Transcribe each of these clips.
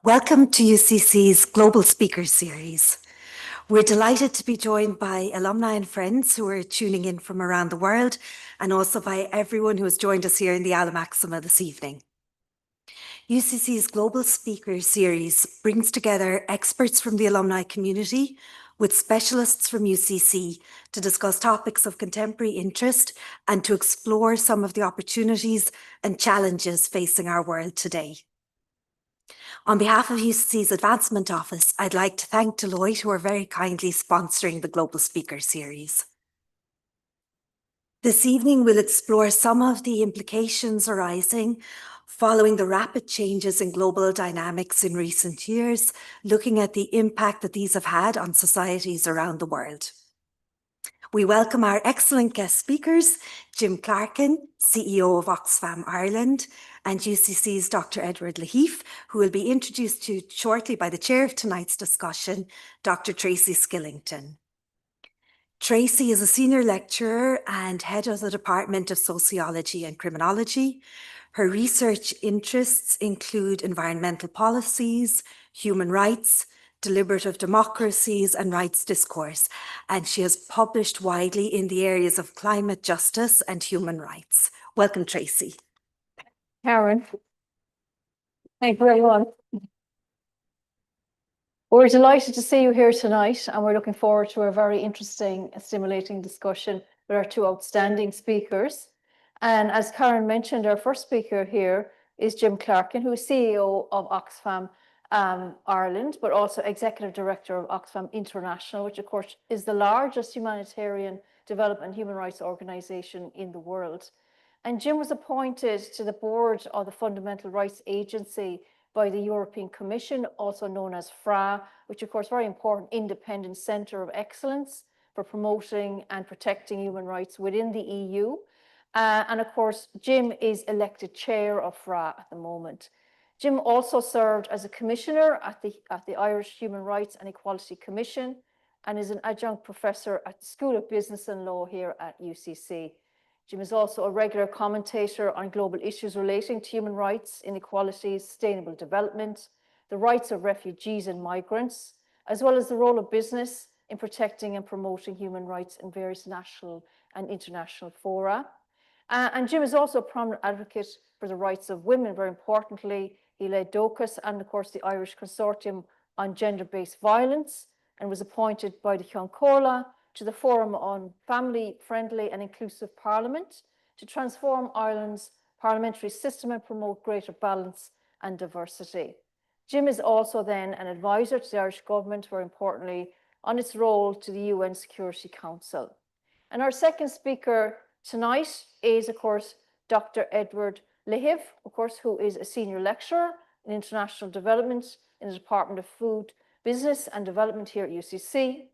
Welcome to UCC's Global Speaker Series. We're delighted to be joined by alumni and friends who are tuning in from around the world, and also by everyone who has joined us here in the Ala Maxima this evening. UCC's Global Speaker Series brings together experts from the alumni community with specialists from UCC to discuss topics of contemporary interest and to explore some of the opportunities and challenges facing our world today. On behalf of UCC's Advancement Office, I'd like to thank Deloitte, who are very kindly sponsoring the Global Speaker Series. This evening, we'll explore some of the implications arising following the rapid changes in global dynamics in recent years, looking at the impact that these have had on societies around the world. We welcome our excellent guest speakers, Jim Clarken, CEO of Oxfam Ireland, and UCC's Dr. Edward Lahiff, who will be introduced to shortly by the chair of tonight's discussion, Dr. Tracey Skillington. Tracey is a senior lecturer and head of the Department of Sociology and Criminology. Her research interests include environmental policies, human rights, deliberative democracies and rights discourse, and she has published widely in the areas of climate justice and human rights. Welcome, Tracey. Karen, thank you everyone. We're delighted to see you here tonight, and we're looking forward to a very interesting and stimulating discussion with our two outstanding speakers. And as Karen mentioned, our first speaker here is Jim Clarken, who is CEO of Oxfam Ireland, but also Executive Director of Oxfam International, which of course is the largest humanitarian development and human rights organization in the world. And Jim was appointed to the board of the Fundamental Rights Agency by the European Commission, also known as FRA, which of course very important independent centre of excellence for promoting and protecting human rights within the EU. And of course, Jim is elected chair of FRA at the moment. Jim also served as a commissioner at the Irish Human Rights and Equality Commission and is an adjunct professor at the School of Business and Law here at UCC. Jim is also a regular commentator on global issues relating to human rights, inequality, sustainable development, the rights of refugees and migrants, as well as the role of business in protecting and promoting human rights in various national and international fora. And Jim is also a prominent advocate for the rights of women. Very importantly, he led DOCUS and, of course, the Irish Consortium on Gender-Based Violence and was appointed by the Ceann Comhairle to the Forum on Family-Friendly and Inclusive Parliament to transform Ireland's parliamentary system and promote greater balance and diversity. Jim is also then an advisor to the Irish government, very importantly, on its role to the UN Security Council. And our second speaker tonight is, of course, Dr. Edward Lahiff, of course, who is a senior lecturer in international development in the Department of Food, Business and Development here at UCC.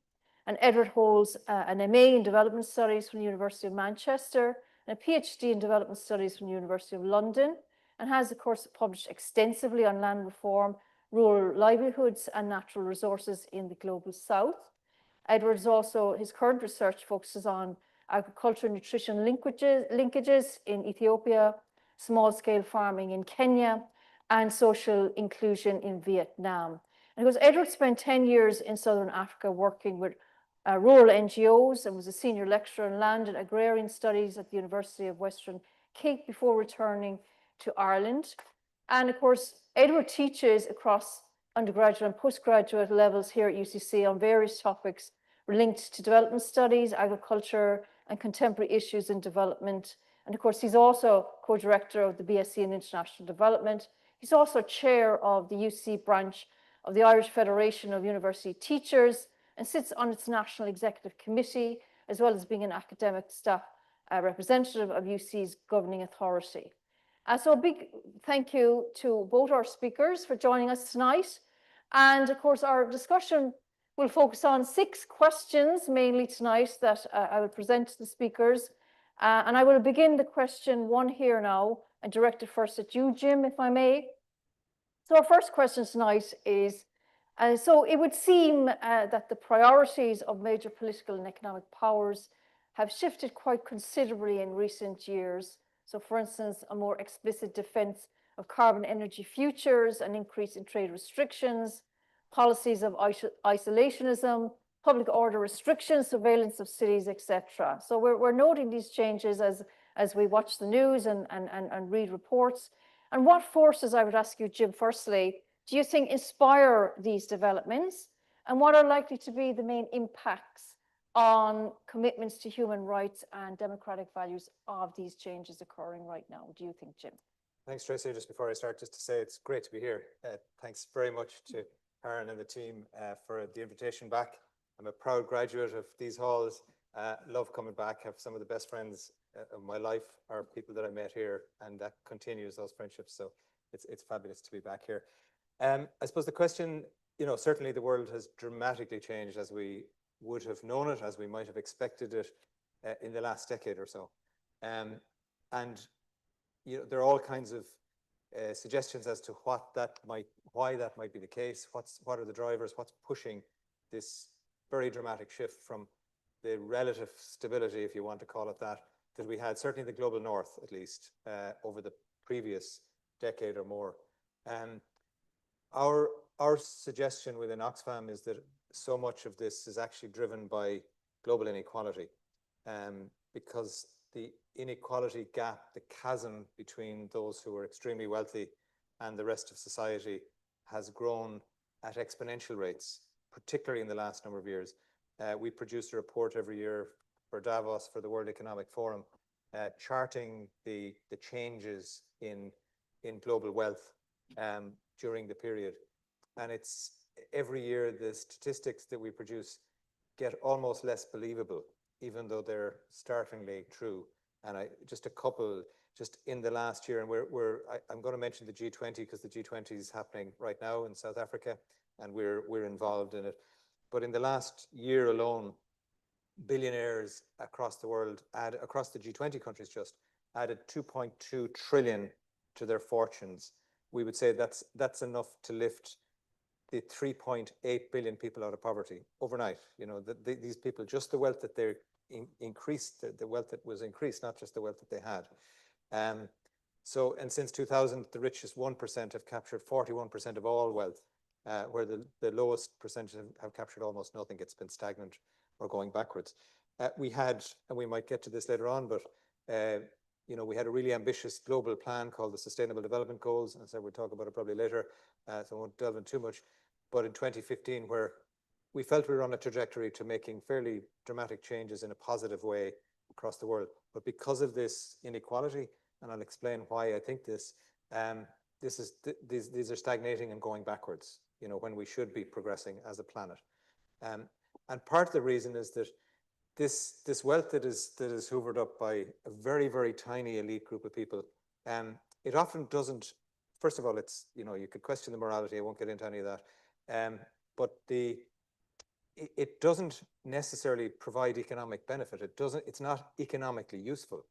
And Edward holds an MA in Development Studies from the University of Manchester and a PhD in Development Studies from the University of London, and has, of course, published extensively on land reform, rural livelihoods and natural resources in the Global South. Edward is also, his current research focuses on agriculture and nutrition linkages in Ethiopia, small-scale farming in Kenya, and social inclusion in Vietnam. And because Edward spent 10 years in Southern Africa working with rural NGOs and was a senior lecturer in land and agrarian studies at the University of Western Cape before returning to Ireland. And of course, Edward teaches across undergraduate and postgraduate levels here at UCC on various topics linked to development studies, agriculture, and contemporary issues in development. And of course, he's also co-director of the BSc in International Development. He's also chair of the UCC branch of the Irish Federation of University Teachers and sits on its National Executive Committee, as well as being an academic staff representative of UCC's governing authority. So a big thank you to both our speakers for joining us tonight. And of course, our discussion will focus on 6 questions mainly tonight that I will present to the speakers. And I will begin the question 1 here now and direct it first at you, Jim, if I may. So our first question tonight is, so it would seem that the priorities of major political and economic powers have shifted quite considerably in recent years. So for instance, a more explicit defense of carbon energy futures, an increase in trade restrictions, policies of isolationism, public order restrictions, surveillance of cities, etc. So we're noting these changes as we watch the news and read reports. And what forces, I would ask you, Jim, firstly, do you think inspire these developments? And what are likely to be the main impacts on commitments to human rights and democratic values of these changes occurring right now, do you think, Jim? Thanks, Tracy. Just before I start, just to say it's great to be here. Thanks very much to Karen and the team for the invitation back. I'm a proud graduate of these halls. Love coming back. Have some of the best friends of my life are people that I met here, and that continues those friendships. So it's fabulous to be back here. I suppose the question, certainly the world has dramatically changed as we would have known it, as we might have expected it in the last decade or so. And there are all kinds of suggestions as to why that might be the case. What are the drivers? What's pushing this very dramatic shift from the relative stability, if you want to call it that we had, certainly the global north, at least, over the previous decade or more. Our suggestion within Oxfam is that so much of this is actually driven by global inequality, because the inequality gap, the chasm between those who are extremely wealthy and the rest of society has grown at exponential rates, particularly in the last number of years. We produce a report every year for Davos, for the World Economic Forum, charting the changes in global wealth during the period. And it's every year the statistics that we produce get almost less believable, even though they're startlingly true. And just a couple, just in the last year, and I'm going to mention the G20 because the G20 is happening right now in South Africa, and we're involved in it. But in the last year alone, billionaires across the world, across the G20 countries, just added 2.2 trillion to their fortunes. We would say that's enough to lift the 3.8 billion people out of poverty overnight. These people, just the wealth that they increased, the wealth that was increased, not just the wealth that they had. And since 2000, the richest 1% have captured 41% of all wealth, where the lowest percentage have captured almost nothing. It's been stagnant or going backwards. We had, and we might get to this later on, but we had a really ambitious global plan called the Sustainable Development Goals, and so we'll talk about it probably later, so I won't delve in too much. But in 2015, where we felt we were on a trajectory to making fairly dramatic changes in a positive way across the world, but because of this inequality, and I'll explain why I think this, these are stagnating and going backwards, when we should be progressing as a planet. And part of the reason is that this wealth that is hoovered up by a very, very tiny elite group of people, it often doesn't. First of all, it's you could question the morality. I won't get into any of that, but it doesn't necessarily provide economic benefit. It's not economically useful.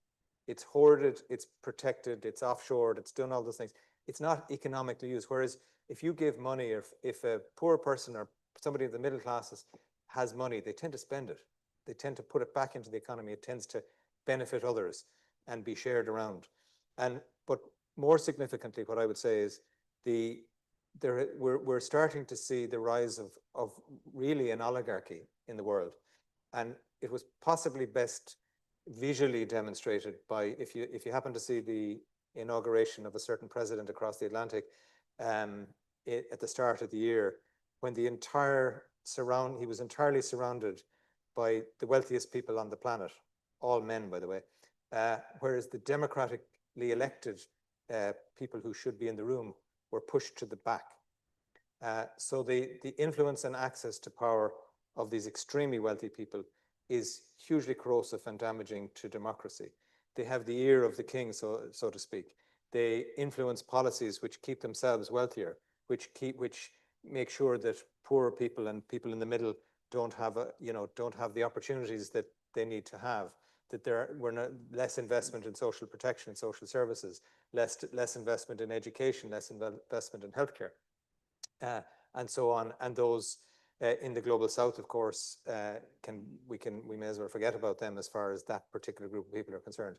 It's hoarded, it's protected, it's offshored, it's done all those things. It's not economically used. Whereas if you give money, or if a poor person or somebody in the middle classes has money, they tend to spend it. They tend to put it back into the economy. It tends to benefit others and be shared around. But more significantly, what I would say is we're starting to see the rise of really an oligarchy in the world. And it was possibly best visually demonstrated by, if you happen to see the inauguration of a certain president across the Atlantic at the start of the year, when he was entirely surrounded by the wealthiest people on the planet, all men, by the way, whereas the democratically elected people who should be in the room were pushed to the back. So the influence and access to power of these extremely wealthy people is hugely corrosive and damaging to democracy. They have the ear of the king, so to speak. They influence policies which keep themselves wealthier, which make sure that poorer people and people in the middle don't have the opportunities that they need to have. That we're less investment in social protection, social services, less investment in education, less investment in healthcare, and so on. And those in the global south, of course, we may as well forget about them as far as that particular group of people are concerned.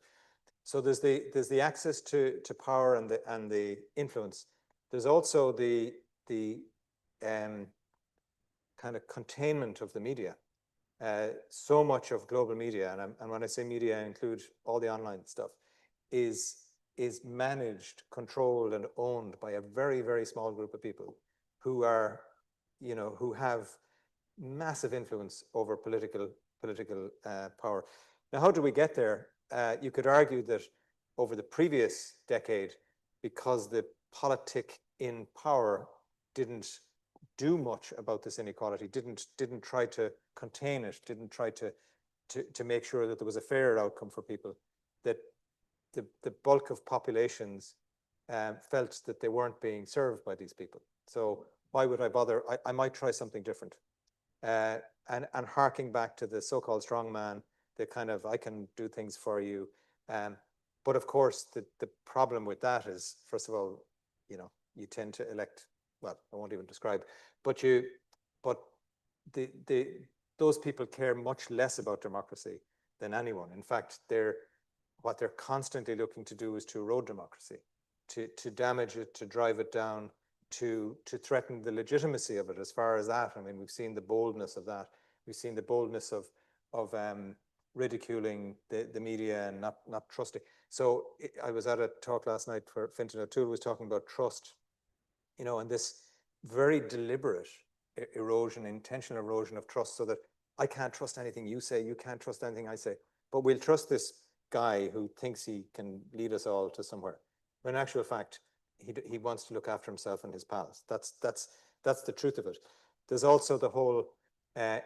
So there's the access to power and the influence. There's also the kind of containment of the media. So much of global media, and when I say media, I include all the online stuff, is managed, controlled, and owned by a very, very small group of people who are, who have massive influence over political power. Now, how do we get there? You could argue that over the previous decade, because the politic in power didn't do much about this inequality, didn't try to contain it, didn't try to make sure that there was a fairer outcome for people, that the bulk of populations felt that they weren't being served by these people. So why would I bother? I might try something different. And harking back to the so-called strong man, the kind of, I can do things for you. But of course, the problem with that is, first of all, you tend to elect, well, I won't even describe, but those people care much less about democracy than anyone. In fact, what they're constantly looking to do is to erode democracy, to damage it, to drive it down, to threaten the legitimacy of it. As far as that, I mean, we've seen the boldness of that. We've seen the boldness of ridiculing the media and not trusting. So I was at a talk last night where Fintan O'Toole was talking about trust, and this very deliberate erosion, intentional erosion of trust, so that I can't trust anything you say, you can't trust anything I say, but we'll trust this guy who thinks he can lead us all to somewhere. When in actual fact, he wants to look after himself and his pals. That's the truth of it. There's also the whole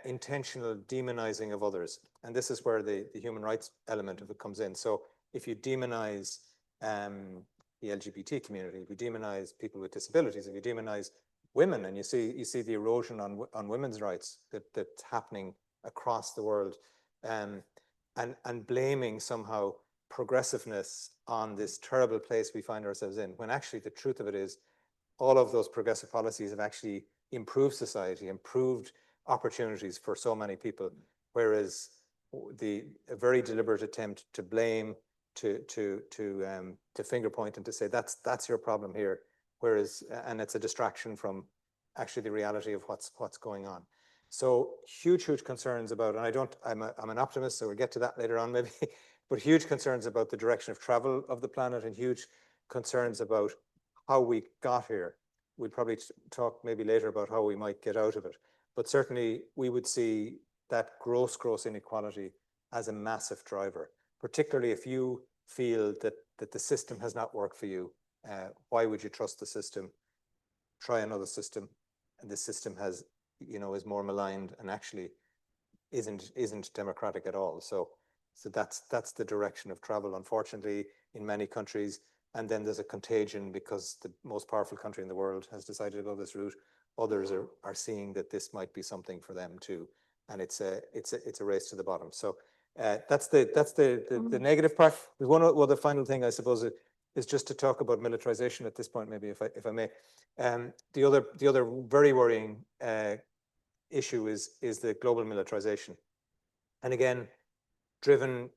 intentional demonizing of others, and this is where the human rights element of it comes in. So if you demonize the LGBT community, if you demonize people with disabilities, if you demonize women, and you see the erosion on women's rights that's happening across the world, and blaming somehow progressiveness on this terrible place we find ourselves in, when actually the truth of it is all of those progressive policies have actually improved society, improved opportunities for so many people, whereas a very deliberate attempt to blame, to finger point and to say that's your problem here, whereas and it's a distraction from actually the reality of what's going on. So huge concerns about, and I'm an optimist, so we'll get to that later on maybe, but huge concerns about the direction of travel of the planet, and huge concerns about how we got here. We'll probably talk maybe later about how we might get out of it. But certainly we would see that gross inequality as a massive driver, particularly if you feel that the system has not worked for you. Why would you trust the system? Try another system. And the system has, is more maligned and actually isn't democratic at all. So that's the direction of travel, unfortunately, in many countries. And then there's a contagion because the most powerful country in the world has decided to go this route. Others are seeing that this might be something for them too, and it's a race to the bottom. So that's the negative part. There's one other final thing, I suppose, is just to talk about militarization at this point, maybe if I may. The other very worrying issue is the global militarization, and again, driven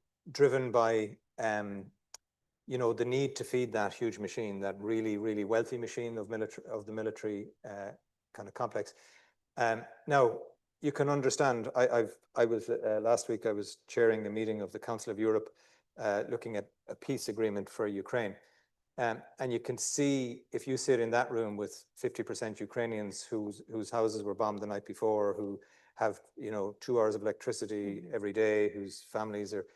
by the need to feed that huge machine, that really wealthy machine of the military kind of complex. Now you can understand. I was last week. I was chairing a meeting of the Council of Europe, looking at a peace agreement for Ukraine, and you can see, if you sit in that room with 50% Ukrainians whose houses were bombed the night before, who have 2 hours of electricity every day, whose families are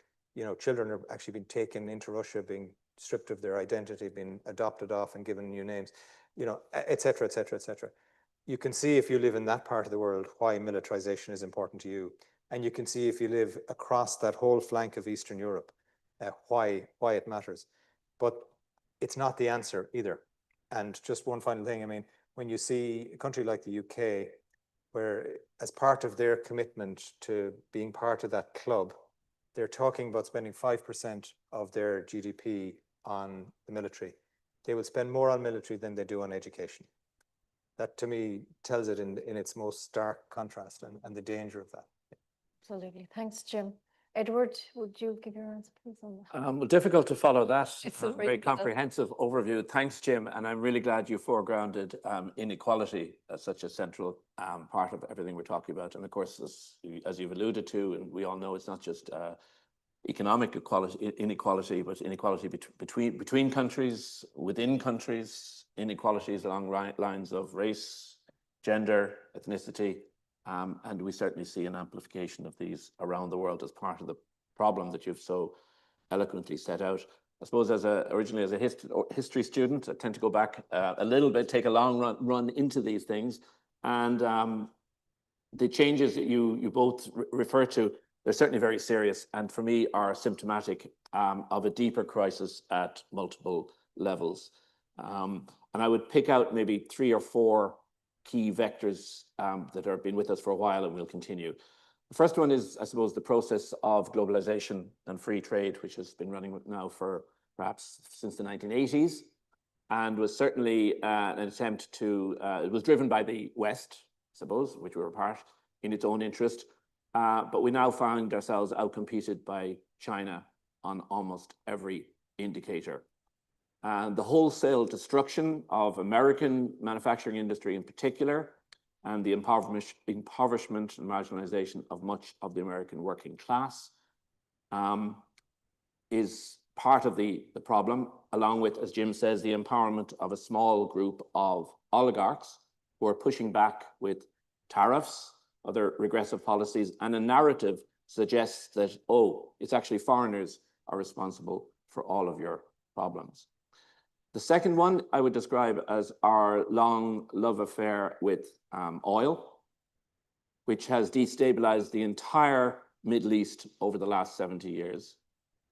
children are actually being taken into Russia, being stripped of their identity, being adopted off and given new names, et cetera, et cetera, et cetera. You can see, if you live in that part of the world, why militarization is important to you. And you can see, if you live across that whole flank of Eastern Europe, why it matters. But it's not the answer either. And just one final thing, I mean, when you see a country like the UK, where as part of their commitment to being part of that club, they're talking about spending 5% of their GDP on the military. They will spend more on military than they do on education. That, to me, tells it in its most stark contrast, and the danger of that. Absolutely. Thanks, Jim. Edward, would you give your answer, please, on that? Well, difficult to follow that. It's a Very very- comprehensive overview. Thanks, Jim. And I'm really glad you foregrounded inequality as such a central part of everything we're talking about. And of course, as you've alluded to, and we all know, it's not just economic inequality, but inequality between countries, within countries, inequalities along lines of race, gender, ethnicity. And we certainly see an amplification of these around the world as part of the problem that you've so eloquently set out. I suppose originally as a history student, I tend to go back a little bit, take a long run into these things. And the changes that you both refer to, they're certainly very serious, and for me are symptomatic of a deeper crisis at multiple levels. And I would pick out maybe 3 or 4 key vectors that have been with us for a while and will continue. The first one is, I suppose, the process of globalization and free trade, which has been running now for perhaps since the 1980s, and was certainly an attempt to, it was driven by the West, I suppose, which we were a part, in its own interest. But we now find ourselves outcompeted by China on almost every indicator. And the wholesale destruction of American manufacturing industry in particular, and the impoverishment and marginalization of much of the American working class is part of the problem, along with, as Jim says, the empowerment of a small group of oligarchs who are pushing back with tariffs, other regressive policies, and a narrative suggests that, oh, it's actually foreigners are responsible for all of your problems. The second one I would describe as our long love affair with oil, which has destabilized the entire Middle East over the last 70 years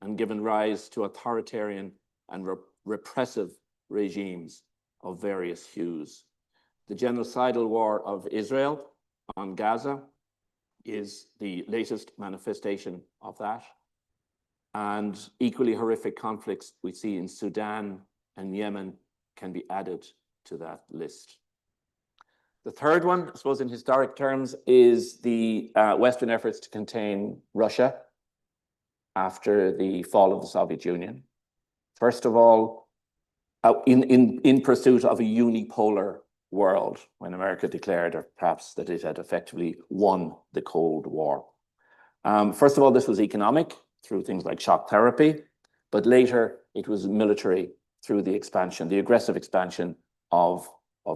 and given rise to authoritarian and repressive regimes of various hues. The genocidal war of Israel on Gaza is the latest manifestation of that. And equally horrific conflicts we see in Sudan and Yemen can be added to that list. The third one, I suppose in historic terms, is the Western efforts to contain Russia after the fall of the Soviet Union. First of all, in pursuit of a unipolar world, when America declared, or perhaps that it had effectively won the Cold War. First of all, this was economic through things like shock therapy, but later it was military through the expansion, the aggressive expansion of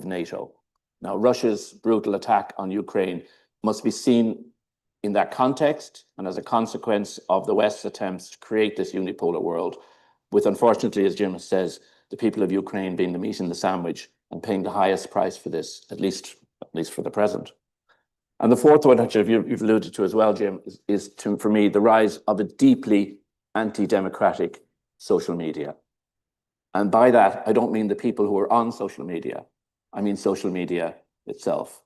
NATO. Now, Russia's brutal attack on Ukraine must be seen in that context and as a consequence of the West's attempts to create this unipolar world, with, unfortunately, as Jim says, the people of Ukraine being the meat in the sandwich and paying the highest price for this, at least for the present. And the fourth one, which you've alluded to as well, Jim, is for me, the rise of a deeply anti-democratic social media. And by that, I don't mean the people who are on social media. I mean social media itself.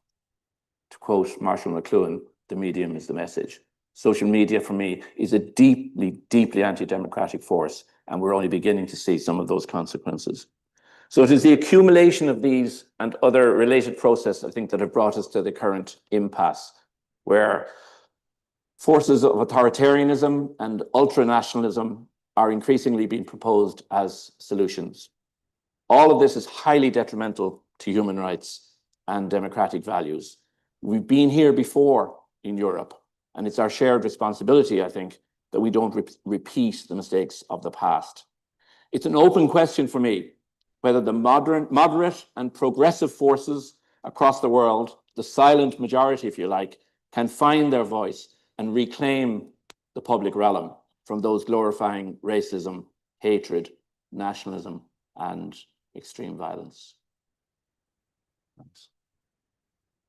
To quote Marshall McLuhan, the medium is the message. Social media, for me, is a deeply, deeply anti-democratic force, and we're only beginning to see some of those consequences. So it is the accumulation of these and other related processes, I think, that have brought us to the current impasse, where forces of authoritarianism and ultranationalism are increasingly being proposed as solutions. All of this is highly detrimental to human rights and democratic values. We've been here before in Europe, and it's our shared responsibility, I think, that we don't repeat the mistakes of the past. It's an open question for me whether the moderate and progressive forces across the world, the silent majority, if you like, can find their voice and reclaim the public realm from those glorifying racism, hatred, nationalism, and extreme violence. Thanks.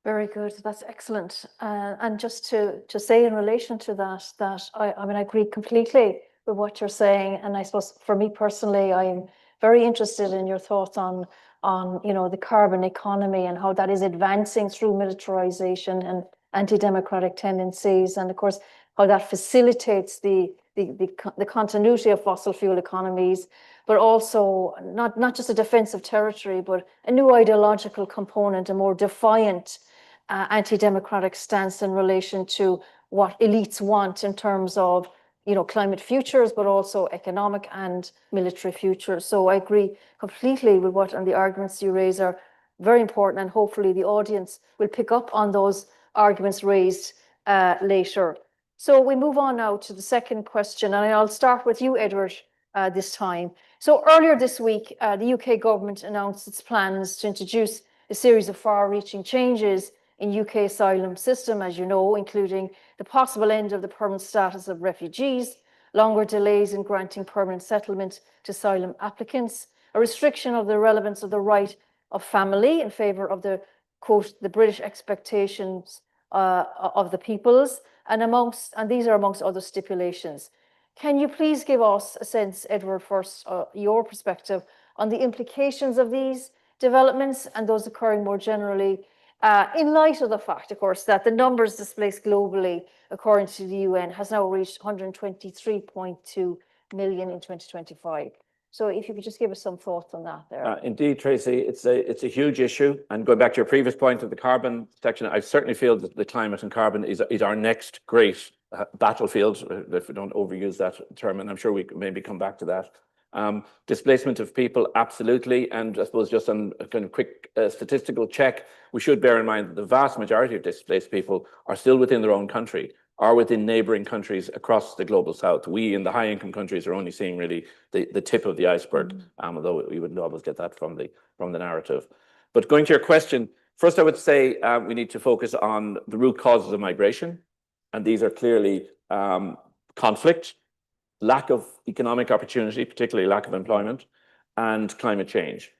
Very good. That's excellent. And just to say in relation to that, I mean, I agree completely with what you're saying. And I suppose for me personally, I'm very interested in your thoughts on the carbon economy and how that is advancing through militarization and anti-democratic tendencies, and of course how that facilitates the continuity of fossil fuel economies, but also not just a defensive territory, but a new ideological component, a more defiant anti-democratic stance in relation to what elites want in terms of climate futures, but also economic and military futures. So I agree completely with and the arguments you raise are very important, and hopefully the audience will pick up on those arguments raised later. So we move on now to the second question, and I'll start with you, Edward, this time. So earlier this week, the UK government announced its plans to introduce a series of far-reaching changes in UK asylum system, as you know, including the possible end of the permanent status of refugees, longer delays in granting permanent settlement to asylum applicants, a restriction of the relevance of the right of family in favour of the, quote, the British expectations of the peoples, and these are amongst other stipulations. Can you please give us a sense, Edward, first, your perspective on the implications of these developments and those occurring more generally, in light of the fact, of course, that the numbers displaced globally, according to the UN, has now reached 123.2 million in 2025. So if you could just give us some thoughts on that there. Indeed, Tracy, it's a huge issue. And going back to your previous point of the carbon section, I certainly feel that the climate and carbon is our next great battlefield, if we don't overuse that term, and I'm sure we can maybe come back to that. Displacement of people, absolutely. And I suppose just on a kind of quick statistical check, we should bear in mind that the vast majority of displaced people are still within their own country, or within neighbouring countries across the global south. We in the high income countries are only seeing really the tip of the iceberg, although we wouldn't always get that from the narrative. But going to your question, first I would say we need to focus on the root causes of migration. And these are clearly conflict, lack of economic opportunity, particularly lack of employment, and climate change.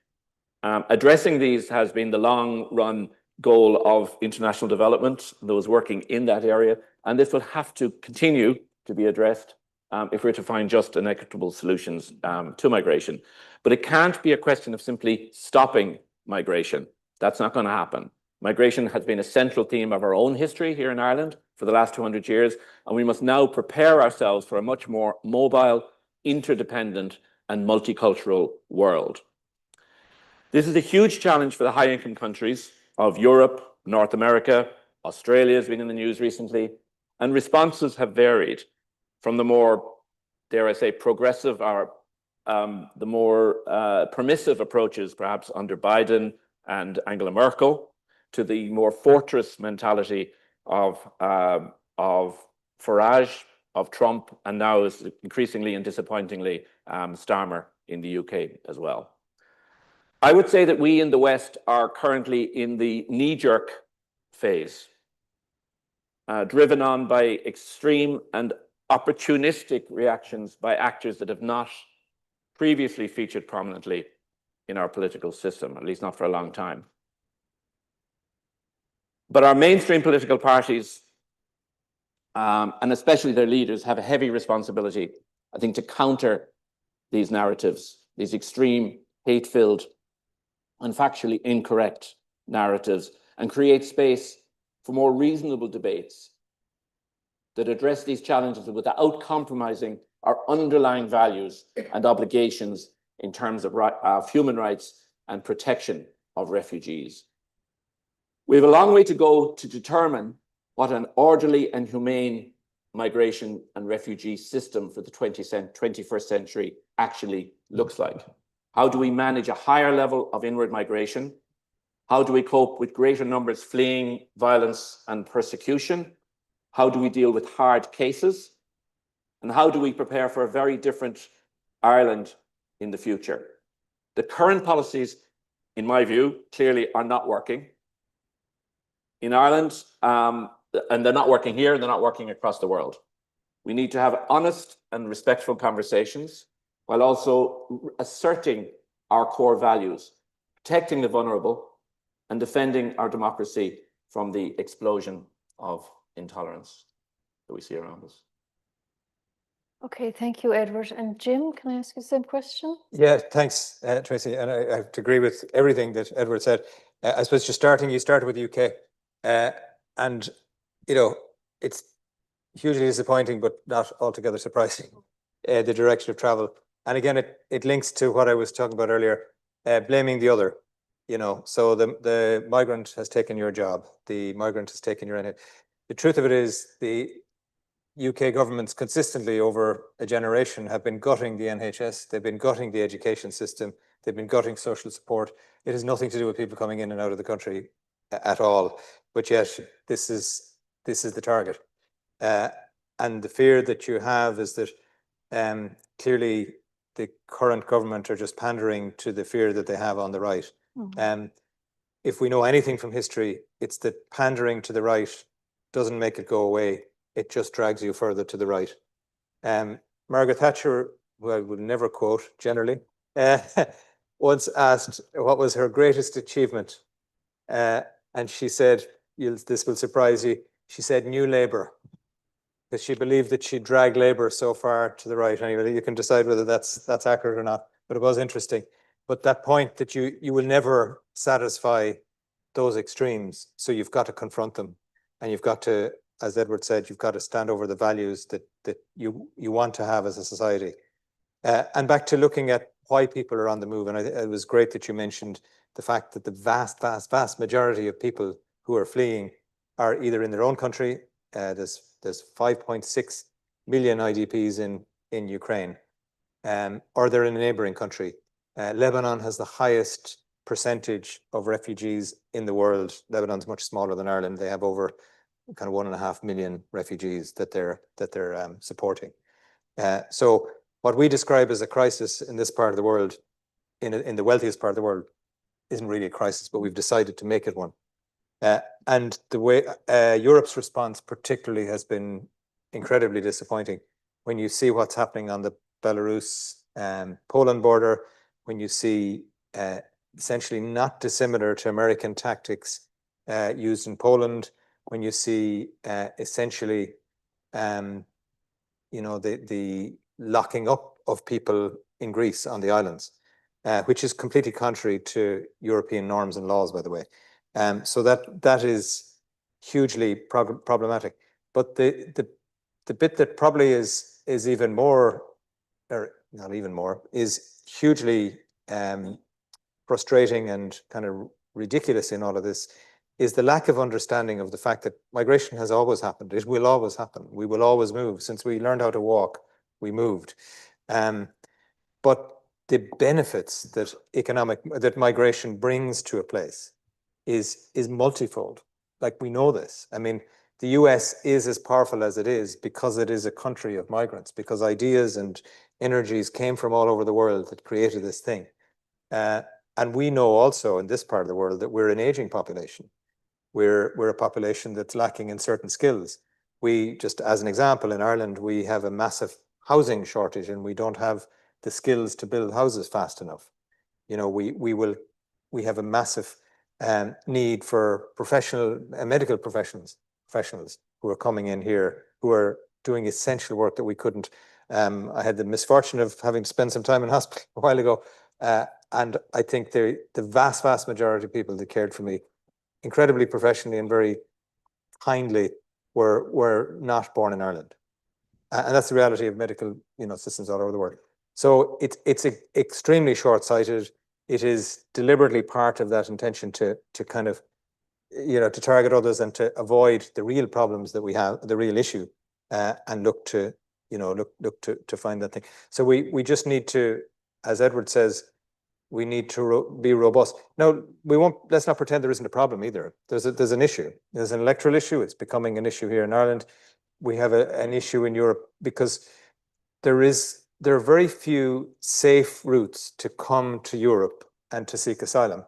Addressing these has been the long run goal of international development, those working in that area, and this will have to continue to be addressed if we're to find just and equitable solutions to migration. But it can't be a question of simply stopping migration. That's not going to happen. Migration has been a central theme of our own history here in Ireland for the last 200 years, and we must now prepare ourselves for a much more mobile, interdependent, and multicultural world. This is a huge challenge for the high-income countries of Europe, North America. Australia has been in the news recently, and responses have varied from the more, dare I say, progressive or the more permissive approaches, perhaps under Biden and Angela Merkel, to the more fortress mentality of Farage, of Trump, and now is increasingly and disappointingly Starmer in the UK as well. I would say that we in the West are currently in the knee-jerk phase, driven on by extreme and opportunistic reactions by actors that have not previously featured prominently in our political system, at least not for a long time. But our mainstream political parties, and especially their leaders, have a heavy responsibility, I think, to counter these narratives, these extreme, hate-filled, and factually incorrect narratives, and create space for more reasonable debates that address these challenges without compromising our underlying values and obligations in terms of human rights and protection of refugees. We have a long way to go to determine what an orderly and humane migration and refugee system for the 21st century actually looks like. How do we manage a higher level of inward migration? How do we cope with greater numbers fleeing violence and persecution? How do we deal with hard cases? And how do we prepare for a very different Ireland in the future? The current policies, in my view, clearly are not working. In Ireland, and they're not working here, and they're not working across the world. We need to have honest and respectful conversations while also asserting our core values, protecting the vulnerable, and defending our democracy from the explosion of intolerance that we see around us. Okay, thank you, Edward. And Jim, can I ask you the same question? Yeah, thanks, Tracy. And I have to agree with everything that Edward said. I suppose you started with the UK. And, you know, it's hugely disappointing, but not altogether surprising, the direction of travel. And again, it links to what I was talking about earlier, blaming the other, you know. So the migrant has taken your job. The migrant has taken your energy. The truth of it is UK governments consistently over a generation have been gutting the NHS, they've been gutting the education system, they've been gutting social support. It has nothing to do with people coming in and out of the country at all, but yet this is the target. And the fear that you have is that clearly the current government are just pandering to the fear that they have on the right. If we know anything from history, it's that pandering to the right doesn't make it go away. It just drags you further to the right. Margaret Thatcher, who I would never quote generally, once asked what was her greatest achievement. And she said, this will surprise you, she said New Labour, because she believed that she dragged Labour so far to the right. Anyway, you can decide whether that's accurate or not, but it was interesting. But that point that you will never satisfy those extremes, so you've got to confront them, and you've got to, as Edward said, you've got to stand over the values that you want to have as a society. And back to looking at why people are on the move, and it was great that you mentioned the fact that the vast majority of people who are fleeing are either in their own country. There's 5.6 million IDPs in Ukraine, or they're in a neighboring country. Lebanon has the highest percentage of refugees in the world. Lebanon's much smaller than Ireland. They have over kind of 1.5 million refugees that they're supporting. So what we describe as a crisis in this part of the world, in the wealthiest part of the world, isn't really a crisis, but we've decided to make it one. And the way Europe's response particularly has been incredibly disappointing. When you see what's happening on the Belarus-Poland border, when you see essentially not dissimilar to American tactics used in Poland, when you see essentially, the locking up of people in Greece on the islands, which is completely contrary to European norms and laws, by the way. So that is hugely problematic. But the bit that probably is even more, or not even more, is hugely frustrating and kind of ridiculous in all of this, is the lack of understanding of the fact that migration has always happened. It will always happen. We will always move. Since we learned how to walk, we moved. But the benefits that migration brings to a place is multifold. Like, we know this. I mean, the US is as powerful as it is because it is a country of migrants, because ideas and energies came from all over the world that created this thing. And we know also in this part of the world that we're an aging population. We're a population that's lacking in certain skills. We, just as an example, in Ireland, we have a massive housing shortage, and we don't have the skills to build houses fast enough. We have a massive need for professional medical professionals who are coming in here, who are doing essential work that we couldn't. I had the misfortune of having to spend some time in hospital a while ago, and I think the vast majority of people that cared for me incredibly professionally and very kindly were not born in Ireland, and that's the reality of medical systems all over the world. So it's extremely short-sighted. It is deliberately part of that intention to kind of to target others and to avoid the real problems that we have, the real issue, and look to find that thing. So we just need to, as Edward says, we need to be robust. Now, let's not pretend there isn't a problem either. There's an issue. There's an electoral issue. It's becoming an issue here in Ireland. We have an issue in Europe because there are very few safe routes to come to Europe and to seek asylum.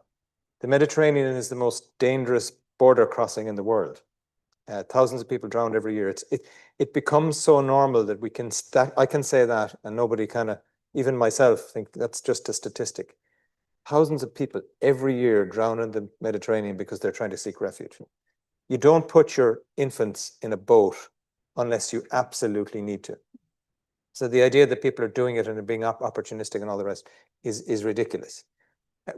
The Mediterranean is the most dangerous border crossing in the world. Thousands of people drowned every year. It becomes so normal that I can say that, and nobody even myself, think that's just a statistic. Thousands of people every year drown in the Mediterranean because they're trying to seek refuge. You don't put your infants in a boat unless you absolutely need to. So the idea that people are doing it and are being opportunistic and all the rest is ridiculous.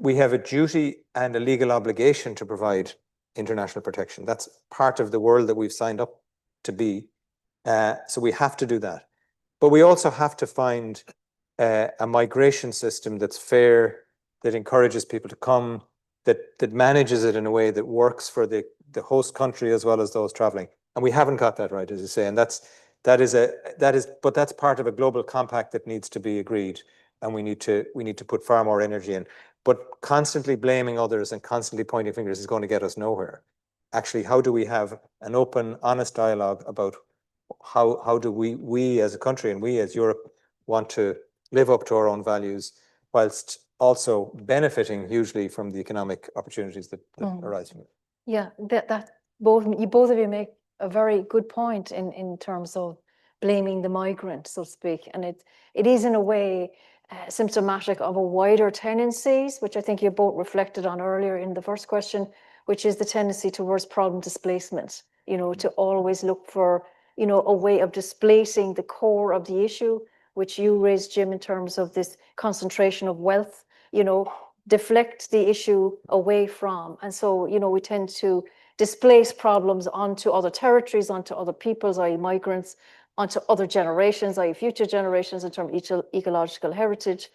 We have a duty and a legal obligation to provide international protection. That's part of the world that we've signed up to be. So we have to do that. But we also have to find a migration system that's fair, that encourages people to come, that manages it in a way that works for the host country as well as those traveling. And we haven't got that right, as you say. And that's but that's part of a global compact that needs to be agreed, and we need to put far more energy in. But constantly blaming others and constantly pointing fingers is going to get us nowhere. Actually, how do we have an open, honest dialogue about how do we as a country and we as Europe want to live up to our own values whilst also benefiting hugely from the economic opportunities that arise from it? Yeah, both of you make a very good point in terms of blaming the migrant, so to speak, and it is in a way symptomatic of a wider tendencies, which I think you both reflected on earlier in the first question, which is the tendency towards problem displacement. You know, to always look for, you know, a way of displacing the core of the issue, which you raised, Jim, in terms of this concentration of wealth. You know, deflect the issue away from, and so, you know, we tend to displace problems onto other territories, onto other peoples, i.e. migrants, onto other generations, i.e. future generations in terms of ecological heritage.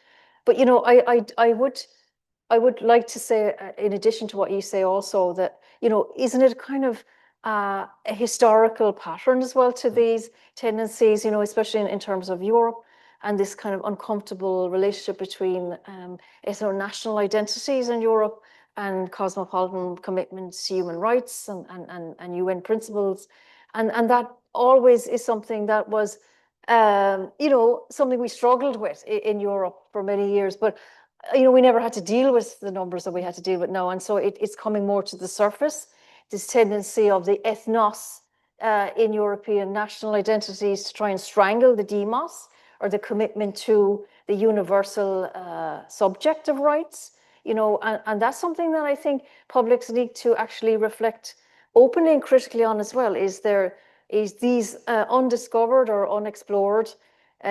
But, you know, I would like to say, in addition to what you say also, that, you know, isn't it kind of a historical pattern as well to these tendencies, you know, especially in terms of Europe, and this kind of uncomfortable relationship between national identities in Europe and cosmopolitan commitments to human rights and UN principles. And that always is something that was, you know, something we struggled with in Europe for many years. But, you know, we never had to deal with the numbers that we had to deal with now. And so it's coming more to the surface, this tendency of the ethnos in European national identities to try and strangle the demos, or the commitment to the universal subject of rights, you know, and that's something that I think publics need to actually reflect openly and critically on as well. Is these undiscovered or unexplored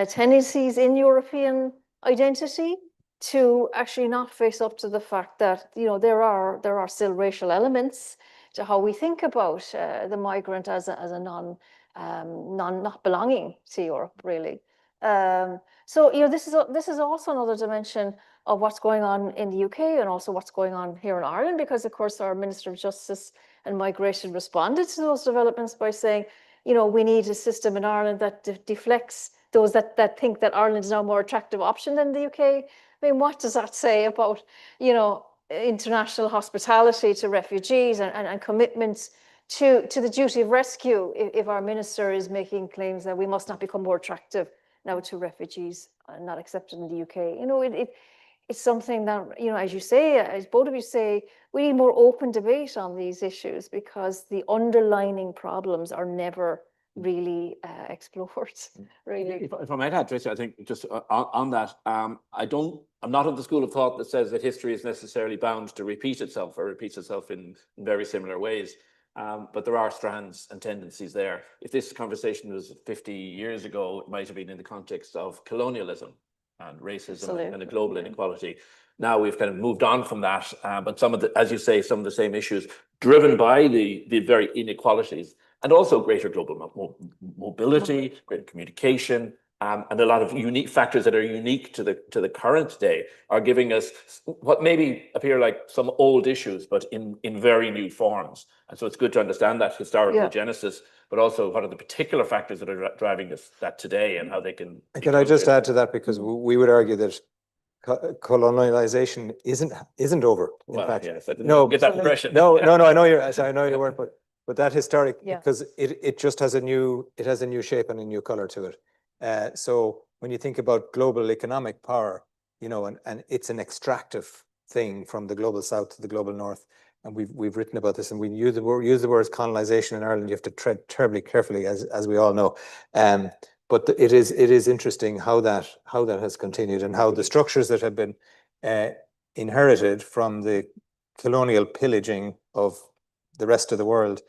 tendencies in European identity to actually not face up to the fact that, you know, there are still racial elements to how we think about the migrant as a not belonging to Europe, really. So, you know, this is also another dimension of what's going on in the UK and also what's going on here in Ireland, because of course our Minister of Justice and Migration responded to those developments by saying, you know, we need a system in Ireland that deflects those that think that Ireland is now a more attractive option than the UK. I mean, what does that say about, you know, international hospitality to refugees and commitments to the duty of rescue if our minister is making claims that we must not become more attractive now to refugees not accepted in the UK? You know, it's something that, you know, as you say, as both of you say, we need more open debate on these issues, because the underlying problems are never really explored. Really. If I might add, Tracey, I think just on that, I'm not of the school of thought that says that history is necessarily bound to repeat itself or repeats itself in very similar ways. But there are strands and tendencies there. If this conversation was 50 years ago, it might have been in the context of colonialism and racism and the global inequality. Now we've kind of moved on from that, but some of the, as you say, some of the same issues driven by the very inequalities, and also greater global mobility, greater communication, and a lot of unique factors that are unique to the current day are giving us what maybe appear like some old issues, but in very new forms. And so it's good to understand that historical genesis, but also what are the particular factors that are driving that today and how they can. Can I just add to that, because we would argue that colonialization isn't over. In fact, yes, I didn't get that impression. No, I know you weren't, but that historic, because it just has a new shape and a new color to it. So when you think about global economic power, you know, and it's an extractive thing from the global south to the global north, and we've written about this, and we use the words colonization in Ireland. You have to tread terribly carefully, as we all know. But it is interesting how that has continued, and how the structures that have been inherited from the colonial pillaging of the rest of the world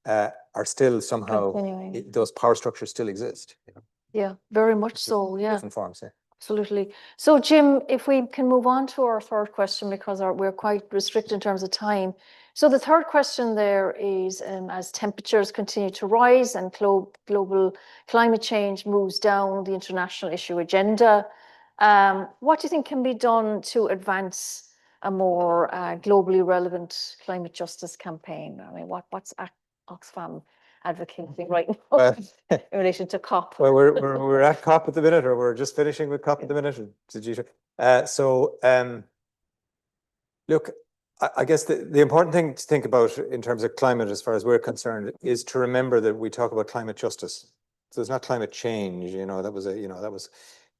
are still somehow continuing. Those power structures still exist. You know? Yeah, very much so. Yeah, different forms. Yeah. Absolutely. So, Jim, if we can move on to our third question, because we're quite restricted in terms of time. So the third question there is, as temperatures continue to rise and global climate change moves down the international issue agenda, what do you think can be done to advance a more globally relevant climate justice campaign? I mean, what's Oxfam advocating right now Well, in relation to COP. well, we're at COP at the minute, or we're just finishing with COP at the minute. Did you? Look, I guess the important thing to think about in terms of climate, as far as we're concerned, is to remember that we talk about climate justice. So it's not climate change.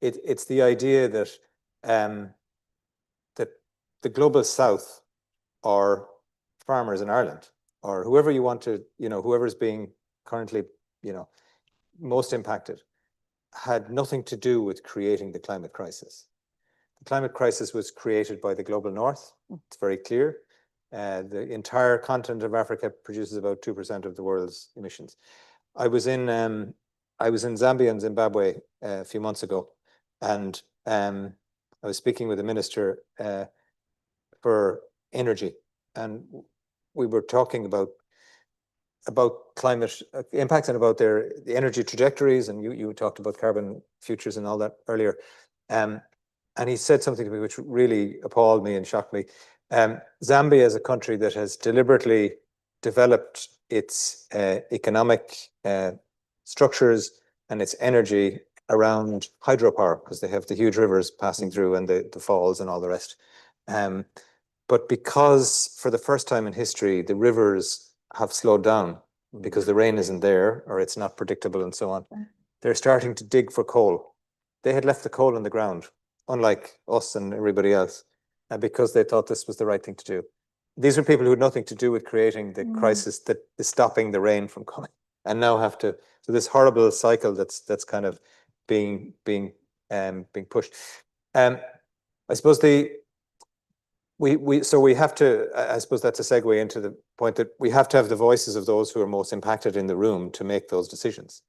It's the idea that that the global South, or farmers in Ireland, or whoever you want to, whoever's being currently, most impacted, had nothing to do with creating the climate crisis. The climate crisis was created by the global North. It's very clear. The entire continent of Africa produces about 2% of the world's emissions. I was in Zambia and Zimbabwe a few months ago, and I was speaking with the minister for energy, and we were talking about climate impacts and about the energy trajectories, and you talked about carbon futures and all that earlier. And he said something to me which really appalled me and shocked me. Zambia is a country that has deliberately developed its economic structures and its energy around hydropower, because they have the huge rivers passing through and the falls and all the rest. But because for the first time in history, the rivers have slowed down because the rain isn't there, or it's not predictable and so on, they're starting to dig for coal. They had left the coal in the ground, unlike us and everybody else, because they thought this was the right thing to do. These are people who had nothing to do with creating the crisis that is stopping the rain from coming, and now have to. So this horrible cycle that's kind of being pushed. I suppose we have to. I suppose that's a segue into the point that we have to have the voices of those who are most impacted in the room to make those decisions.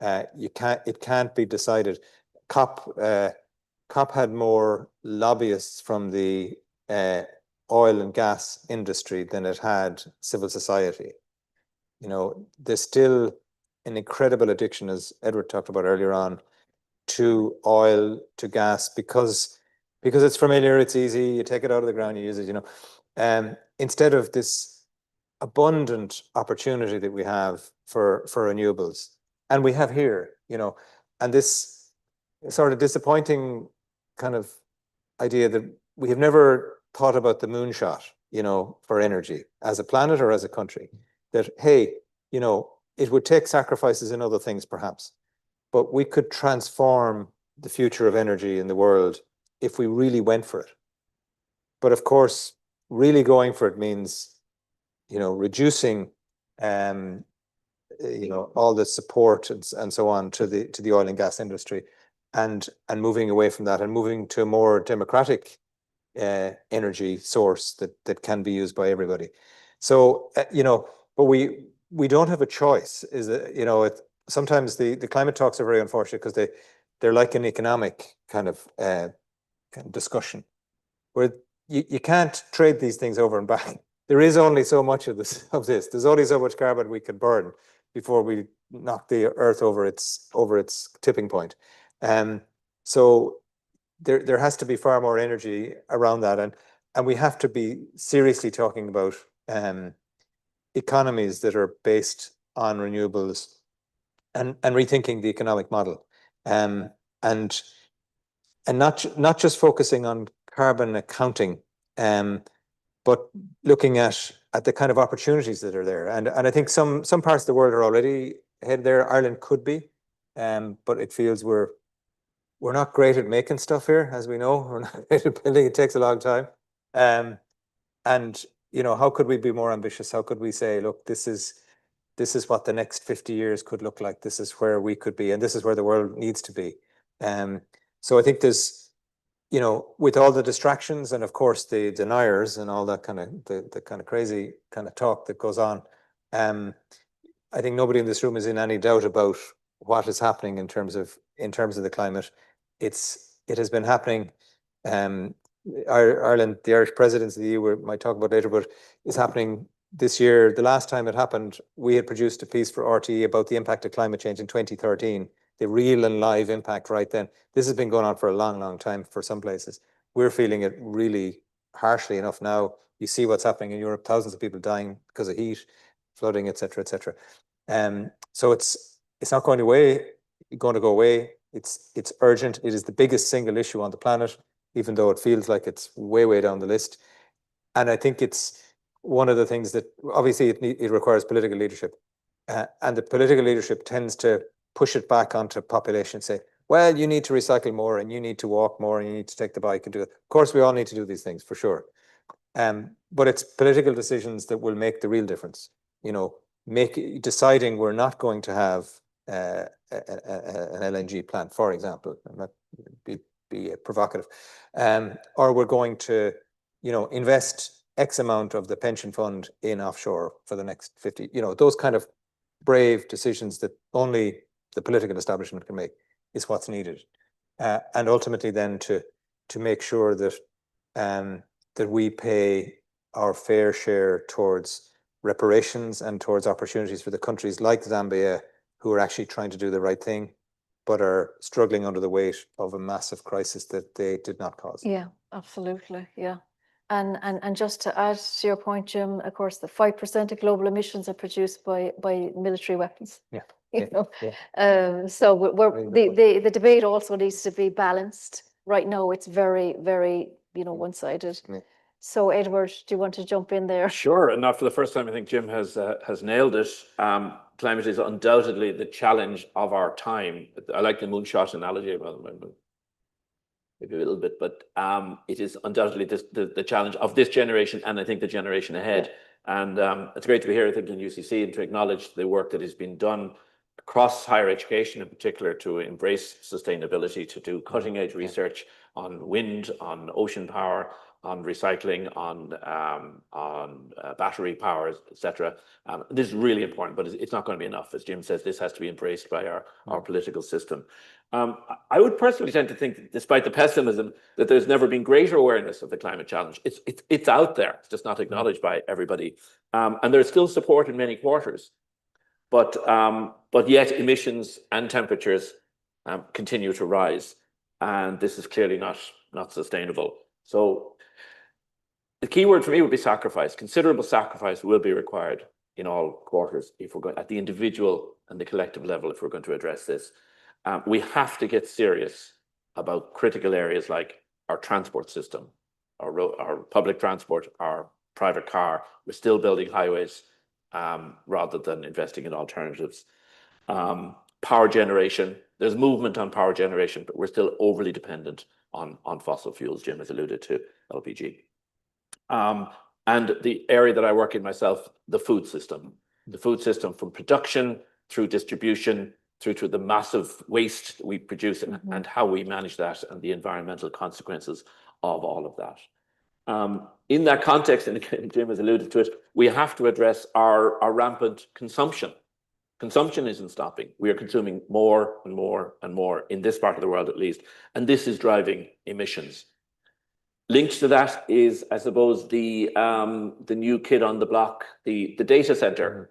It can't be decided. COP had more lobbyists from the oil and gas industry than it had civil society. There's still an incredible addiction, as Edward talked about earlier on, to oil, to gas, because it's familiar, it's easy, you take it out of the ground, you use it, instead of this abundant opportunity that we have for renewables. And we have here, and this sort of disappointing kind of idea that we have never thought about the moonshot, for energy as a planet or as a country, that, hey, it would take sacrifices in other things perhaps, but we could transform the future of energy in the world if we really went for it. But of course, really going for it means, reducing, all the support and so on to the oil and gas industry, and moving away from that and moving to a more democratic energy source that can be used by everybody. So, but we don't have a choice. Sometimes the climate talks are very unfortunate because they're like an economic kind of discussion, where you can't trade these things over and back. There is only so much of this. There's only so much carbon we can burn before we knock the Earth over its tipping point. So there has to be far more energy around that, and we have to be seriously talking about economies that are based on renewables, and rethinking the economic model, and not just focusing on carbon accounting, but looking at the kind of opportunities that are there. And I think some parts of the world are already ahead there. Ireland could be, but it feels we're not great at making stuff here, as we know. We're not great at building. It takes a long time. And how could we be more ambitious? How could we say, look, this is what the next 50 years could look like. This is where we could be, and this is where the world needs to be. So I think there's, with all the distractions and of course the deniers and all that kind of the kind of crazy kind of talk that goes on, I think nobody in this room is in any doubt about what is happening in terms of the climate. It has been happening. Ireland, the Irish presidency of the EU, we might talk about later, but it's happening this year. The last time it happened, we had produced a piece for RTE about the impact of climate change in 2013, the real and live impact right then. This has been going on for a long, long time for some places. We're feeling it really harshly enough now. You see what's happening in Europe, thousands of people dying because of heat, flooding, etc., etc. So it's not going away, going to go away. It's urgent. It is the biggest single issue on the planet, even though it feels like it's way down the list. And I think it's one of the things that obviously it requires political leadership, and the political leadership tends to push it back onto population and say, well, you need to recycle more, and you need to walk more, and you need to take the bike and do it. Of course, we all need to do these things for sure. But it's political decisions that will make the real difference. You know, deciding we're not going to have an LNG plant, for example, and that be provocative, or we're going to, invest X amount of the pension fund in offshore for the next 50, those kind of brave decisions that only the political establishment can make is what's needed. And ultimately then to make sure that that we pay our fair share towards reparations and towards opportunities for the countries like Zambia, who are actually trying to do the right thing, but are struggling under the weight of a massive crisis that they did not cause. Yeah, absolutely. Yeah. And just to add to your point, Jim, of course, the 5% of global emissions are produced by military weapons. Yeah. So the debate also needs to be balanced. Right now, it's very, very, one-sided. Yeah. So, Edward, do you want to jump in there? Sure, and not for the first time. I think Jim has nailed it. Climate is undoubtedly the challenge of our time. I like the moonshot analogy, maybe a little bit, but it is undoubtedly the challenge of this generation, and I think the generation ahead. Yeah. And it's great to be here, I think, in UCC, and to acknowledge the work that has been done across higher education, in particular, to embrace sustainability, to do cutting-edge research on wind, on ocean power, on recycling, on battery powers, etc. This is really important, but it's not going to be enough. As Jim says, this has to be embraced by our political system. I would personally tend to think, despite the pessimism, that there's never been greater awareness of the climate challenge. It's out there. It's just not acknowledged by everybody. And there's still support in many quarters. But yet emissions and temperatures continue to rise. And this is clearly not sustainable. So the key word for me would be sacrifice. Considerable sacrifice will be required in all quarters if we're going at the individual and the collective level if we're going to address this. We have to get serious about critical areas like our transport system, our public transport, our private car. We're still building highways rather than investing in alternatives. Power generation, there's movement on power generation, but we're still overly dependent on fossil fuels. Jim has alluded to LPG. And the area that I work in myself, the food system from production through distribution, through to the massive waste that we produce and how we manage that and the environmental consequences of all of that. In that context, and Jim has alluded to it, we have to address our rampant consumption. Consumption isn't stopping. We are consuming more and more and more in this part of the world, at least, and this is driving emissions. Linked to that is, I suppose, the new kid on the block, the data center,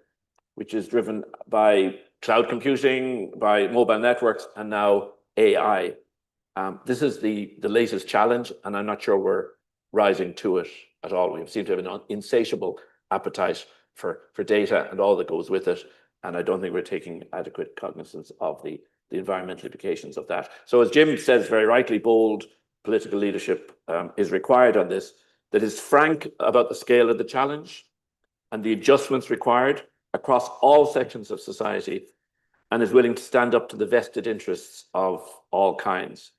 which is driven by cloud computing, by mobile networks, and now AI. This is the latest challenge, and I'm not sure we're rising to it at all. We seem to have an insatiable appetite for data and all that goes with it, and I don't think we're taking adequate cognizance of the environmental implications of that. So as Jim says very rightly, bold political leadership is required on this, that is frank about the scale of the challenge and the adjustments required across all sections of society, and is willing to stand up to the vested interests of all kinds.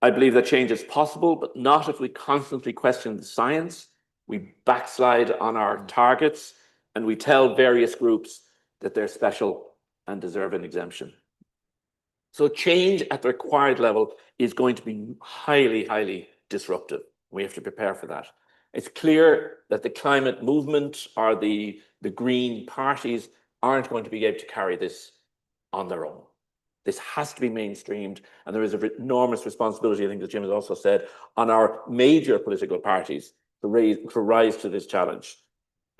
I believe that change is possible, but not if we constantly question the science, we backslide on our targets, and we tell various groups that they're special and deserve an exemption. So change at the required level is going to be highly, highly disruptive. We have to prepare for that. It's clear that the climate movement or the green parties aren't going to be able to carry this on their own. This has to be mainstreamed, and there is an enormous responsibility, I think, as Jim has also said, on our major political parties to rise to this challenge,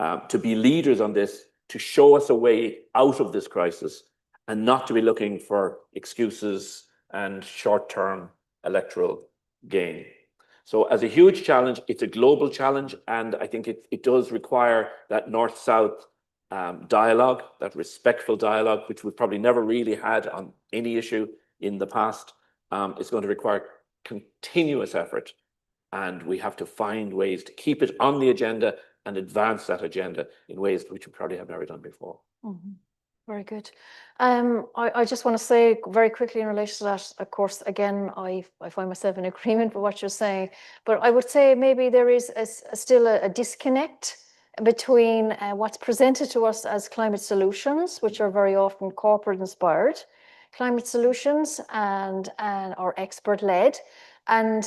to be leaders on this, to show us a way out of this crisis, and not to be looking for excuses and short-term electoral gain. So as a huge challenge, it's a global challenge, and I think it does require that north-south dialogue, that respectful dialogue, which we've probably never really had on any issue in the past, is going to require continuous effort. And we have to find ways to keep it on the agenda and advance that agenda in ways which we probably have never done before. Mhm. Very good. I just want to say very quickly in relation to that, of course, again, I find myself in agreement with what you're saying, but I would say maybe there is still a disconnect between what's presented to us as climate solutions, which are very often corporate inspired climate solutions and are expert led, and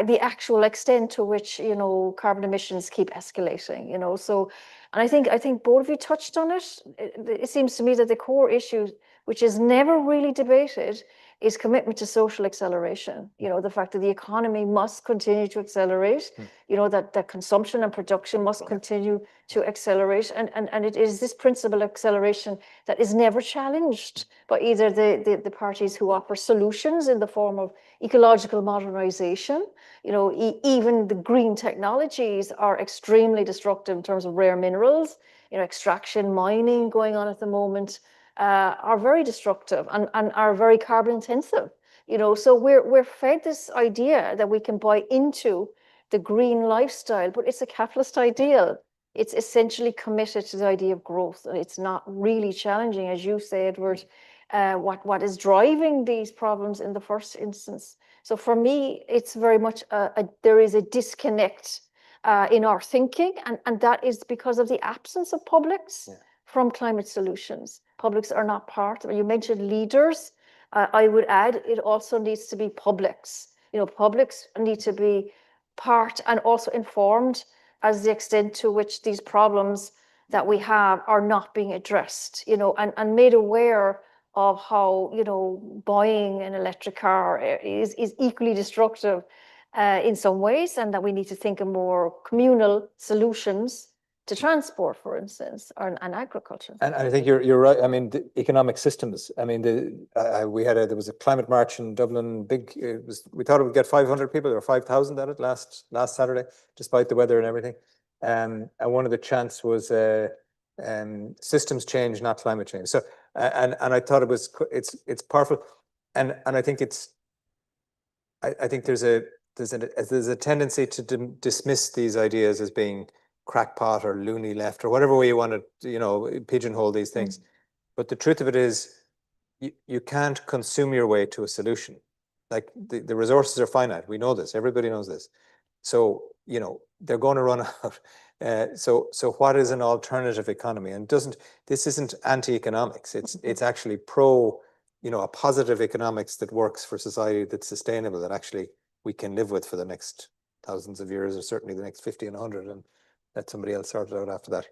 the actual extent to which, you know, carbon emissions keep escalating, you know. So, and I think both of you touched on it. It seems to me that the core issue, which is never really debated, is commitment to social acceleration. You know, the fact that the economy must continue to accelerate, you know, that consumption and production must continue to accelerate. And it is this principle of acceleration that is never challenged by either the parties who offer solutions in the form of ecological modernization. You know, even the green technologies are extremely destructive in terms of rare minerals. You know, extraction, mining going on at the moment are very destructive and are very carbon intensive. You know, so we're fed this idea that we can buy into the green lifestyle, but it's a capitalist ideal. It's essentially committed to the idea of growth, and it's not really challenging, as you say, Edward, what is driving these problems in the first instance. So for me, it's very much there is a disconnect in our thinking, and that is because of the absence of publics from climate solutions. Publics are not part of it. You mentioned leaders. I would add it also needs to be publics. You know, publics need to be part and also informed as the extent to which these problems that we have are not being addressed, you know, and made aware of how, you know, buying an electric car is equally destructive in some ways, and that we need to think of more communal solutions to transport, for instance, and agriculture. And I think you're right. I mean, the economic systems. I mean, there was a climate march in Dublin. We thought it would get 500 people. There were 5,000 at it last Saturday, despite the weather and everything. And one of the chants was systems change, not climate change. So and I thought it's powerful, and I think I think there's a tendency to dismiss these ideas as being crackpot or loony left or whatever way you want to, you know, pigeonhole these things. But the truth of it is, you can't consume your way to a solution. Like the resources are finite. We know this. Everybody knows this. So, you know, they're going to run out. So what is an alternative economy? And this isn't anti-economics. It's actually pro, you know, a positive economics that works for society, that's sustainable, that actually we can live with for the next thousands of years, or certainly the next 50 and 100, and let somebody else sort it out after that.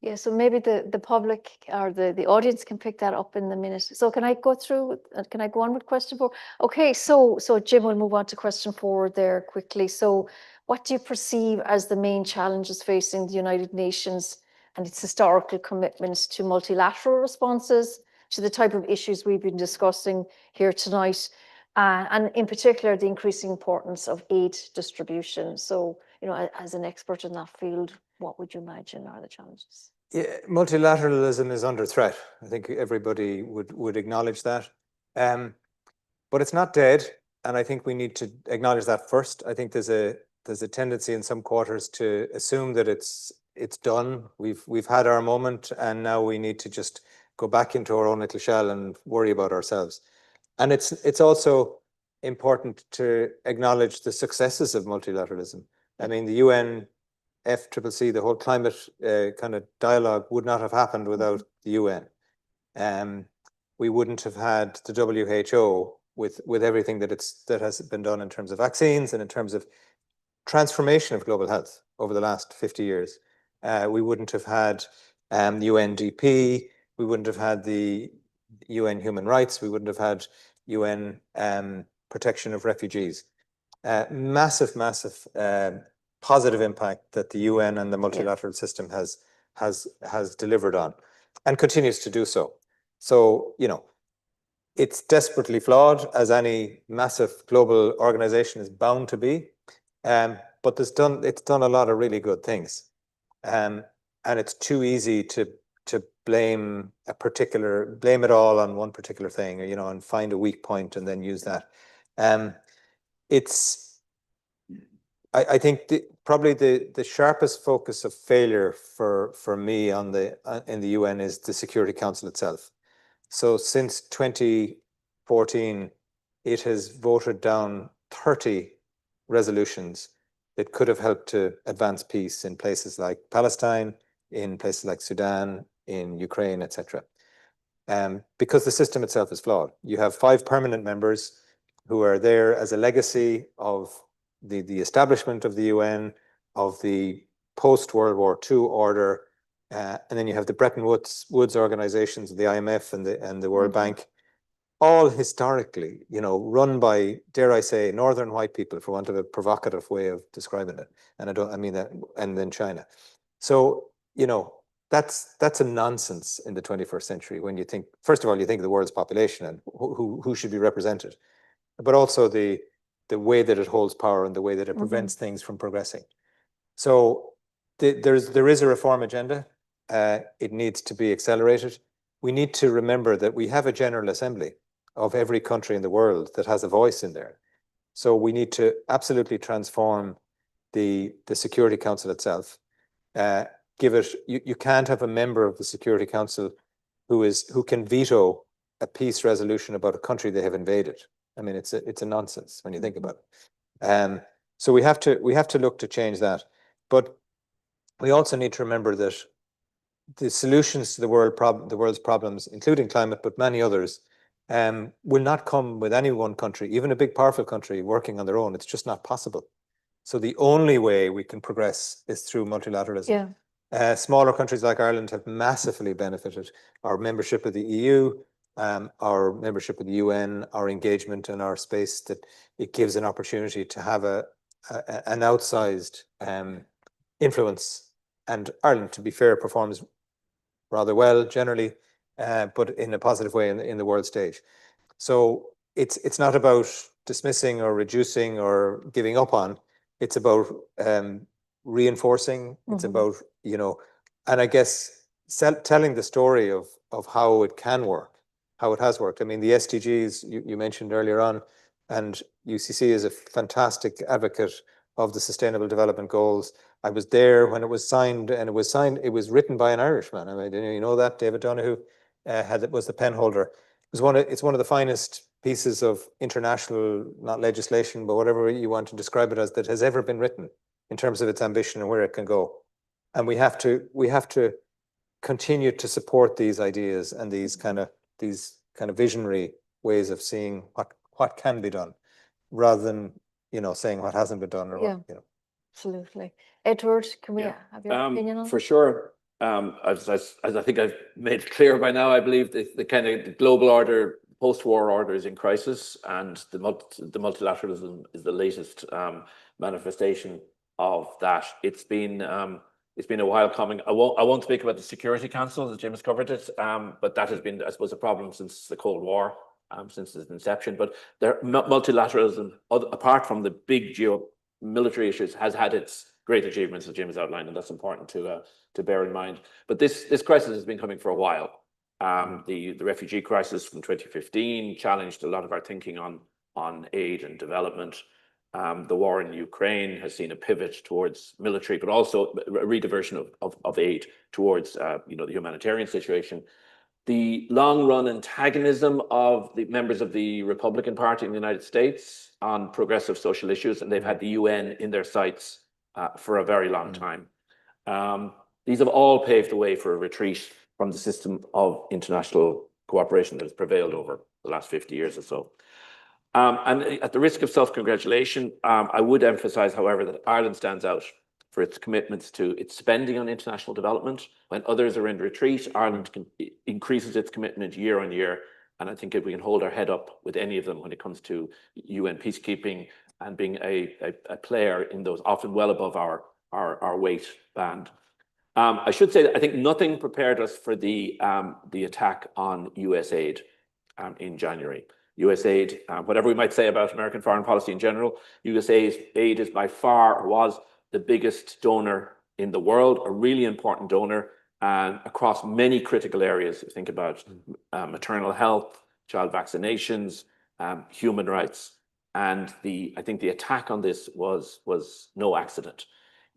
Yeah, so maybe the public or the audience can pick that up in a minute. So can I go through? Can I go on with question 4? Okay, so Jim, we'll move on to question 4 there quickly. So, what do you perceive as the main challenges facing the United Nations and its historical commitments to multilateral responses to the type of issues we've been discussing here tonight, and in particular the increasing importance of aid distribution? So, you know, as an expert in that field, what would you imagine are the challenges? Yeah, multilateralism is under threat. I think everybody would acknowledge that. But it's not dead, and I think we need to acknowledge that first. I think there's a tendency in some quarters to assume that it's done. We've had our moment, and now we need to just go back into our own little shell and worry about ourselves. And it's also important to acknowledge the successes of multilateralism. I mean, the UNFCCC, the whole climate kind of dialogue would not have happened without the UN. We wouldn't have had the WHO with everything that has been done in terms of vaccines and in terms of transformation of global health over the last 50 years. We wouldn't have had the UNDP. We wouldn't have had the UN human rights. We wouldn't have had UN protection of refugees. Massive positive impact that the UN and the multilateral system has delivered on, and continues to do so. So, you know, it's desperately flawed, as any massive global organization is bound to be, but it's done a lot of really good things. and it's too easy to blame it all on one particular thing, or, and find a weak point and then use that. I think probably the sharpest focus of failure for me in the UN is the Security Council itself. So since 2014, it has voted down 30 resolutions that could have helped to advance peace in places like Palestine, in places like Sudan, in Ukraine, etc. Because the system itself is flawed. You have 5 permanent members who are there as a legacy of the establishment of the UN, of the post-World War II order, and then you have the Bretton Woods organizations, the IMF and the World Bank, all historically, run by, dare I say, northern white people, for want of a provocative way of describing it. And I mean that, and then China. So, that's a nonsense in the 21st century when you think, first of all, you think of the world's population and who should be represented, but also the way that it holds power and the way that it prevents things from progressing. So there is a reform agenda. It needs to be accelerated. We need to remember that we have a General Assembly of every country in the world that has a voice in there. So we need to absolutely transform the Security Council itself. You can't have a member of the Security Council who can veto a peace resolution about a country they have invaded. I mean, it's a nonsense when you think about it. So we have to look to change that. But we also need to remember that the solutions to the world's problems, including climate, but many others, will not come with any one country, even a big, powerful country working on their own. It's just not possible. So the only way we can progress is through multilateralism. Yeah. Smaller countries like Ireland have massively benefited. Our membership of the EU, our membership of the UN, our engagement in our space, that it gives an opportunity to have an outsized influence. And Ireland, to be fair, performs rather well generally, but in a positive way in the world stage. So it's not about dismissing or reducing or giving up on. It's about reinforcing. It's about, and I guess telling the story of how it can work, how it has worked. I mean, the SDGs you mentioned earlier on, and UCC is a fantastic advocate of the Sustainable Development Goals. I was there when it was signed, and it was written by an Irishman. I mean, you know that, David Donoghue was the pen holder. It's one of the finest pieces of international, not legislation, but whatever you want to describe it as, that has ever been written in terms of its ambition and where it can go. And we have to continue to support these ideas and these kind of visionary ways of seeing what can be done, rather than saying what hasn't been done, or Absolutely. Edward, can we have your opinion on for sure? As I think I've made clear by now, I believe the kind of the global order, post-war order, is in crisis, and the multilateralism is the latest manifestation of that. It's been a while coming. I won't speak about the Security Council, as Jim has covered it, but that has been, I suppose, a problem since the Cold War, since its inception. But multilateralism, apart from the big military issues, has had its great achievements, as Jim has outlined, and that's important to bear in mind. But this crisis has been coming for a while. The refugee crisis from 2015 challenged a lot of our thinking on aid and development. The war in Ukraine has seen a pivot towards military, but also a rediversion of aid towards the humanitarian situation. The long-run antagonism of the members of the Republican Party in the United States on progressive social issues, and they've had the UN in their sights for a very long time. These have all paved the way for a retreat from the system of international cooperation that has prevailed over the last 50 years or so. And at the risk of self-congratulation, I would emphasize, however, that Ireland stands out for its commitments to its spending on international development. When others are in retreat, Ireland increases its commitment year on year. And I think if we can hold our head up with any of them when it comes to UN peacekeeping and being a player in those, often well above our weight band. I should say that I think nothing prepared us for the attack on US aid in January. US aid, whatever we might say about American foreign policy in general, US aid is by far, was the biggest donor in the world, a really important donor, and across many critical areas. Think about maternal health, child vaccinations, human rights. And I think the attack on this was no accident.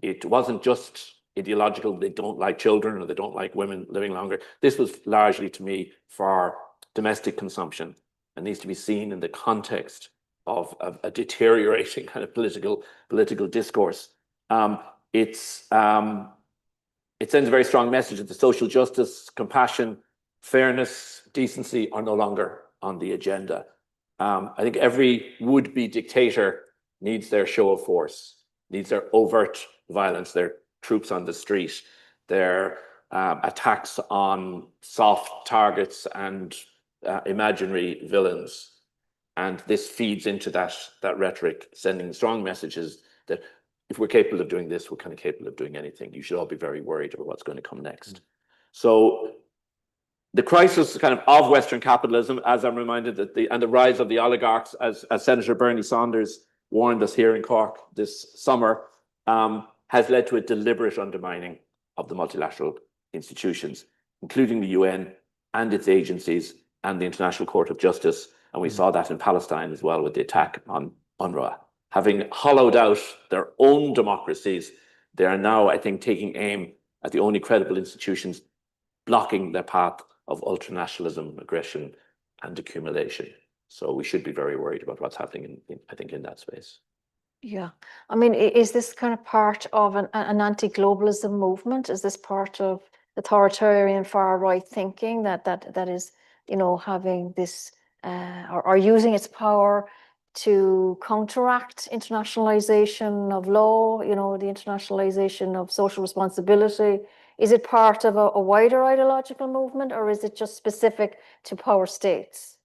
It wasn't just ideological, they don't like children or they don't like women living longer. This was largely, to me, for domestic consumption and needs to be seen in the context of a deteriorating kind of political discourse. It sends a very strong message that the social justice, compassion, fairness, decency are no longer on the agenda. I think every would-be dictator needs their show of force, needs their overt violence, their troops on the street, their attacks on soft targets and imaginary villains. And this feeds into that rhetoric, sending strong messages that if we're capable of doing this, we're kind of capable of doing anything. You should all be very worried about what's going to come next. So the crisis kind of Western capitalism, as I'm reminded, that and the rise of the oligarchs, as Senator Bernie Sanders warned us here in Cork this summer, has led to a deliberate undermining of the multilateral institutions, including the UN and its agencies and the International Court of Justice. And we saw that in Palestine as well with the attack on UNRWA. Having hollowed out their own democracies, they are now, I think, taking aim at the only credible institutions, blocking their path of ultranationalism, aggression, and accumulation. So we should be very worried about what's happening, I think, in that space. Yeah, I mean, is this kind of part of an anti-globalism movement? Is this part of authoritarian far-right thinking that is, you know, having this or using its power to counteract internationalization of law, you know, the internationalization of social responsibility? Is it part of a wider ideological movement, or is it just specific to power states?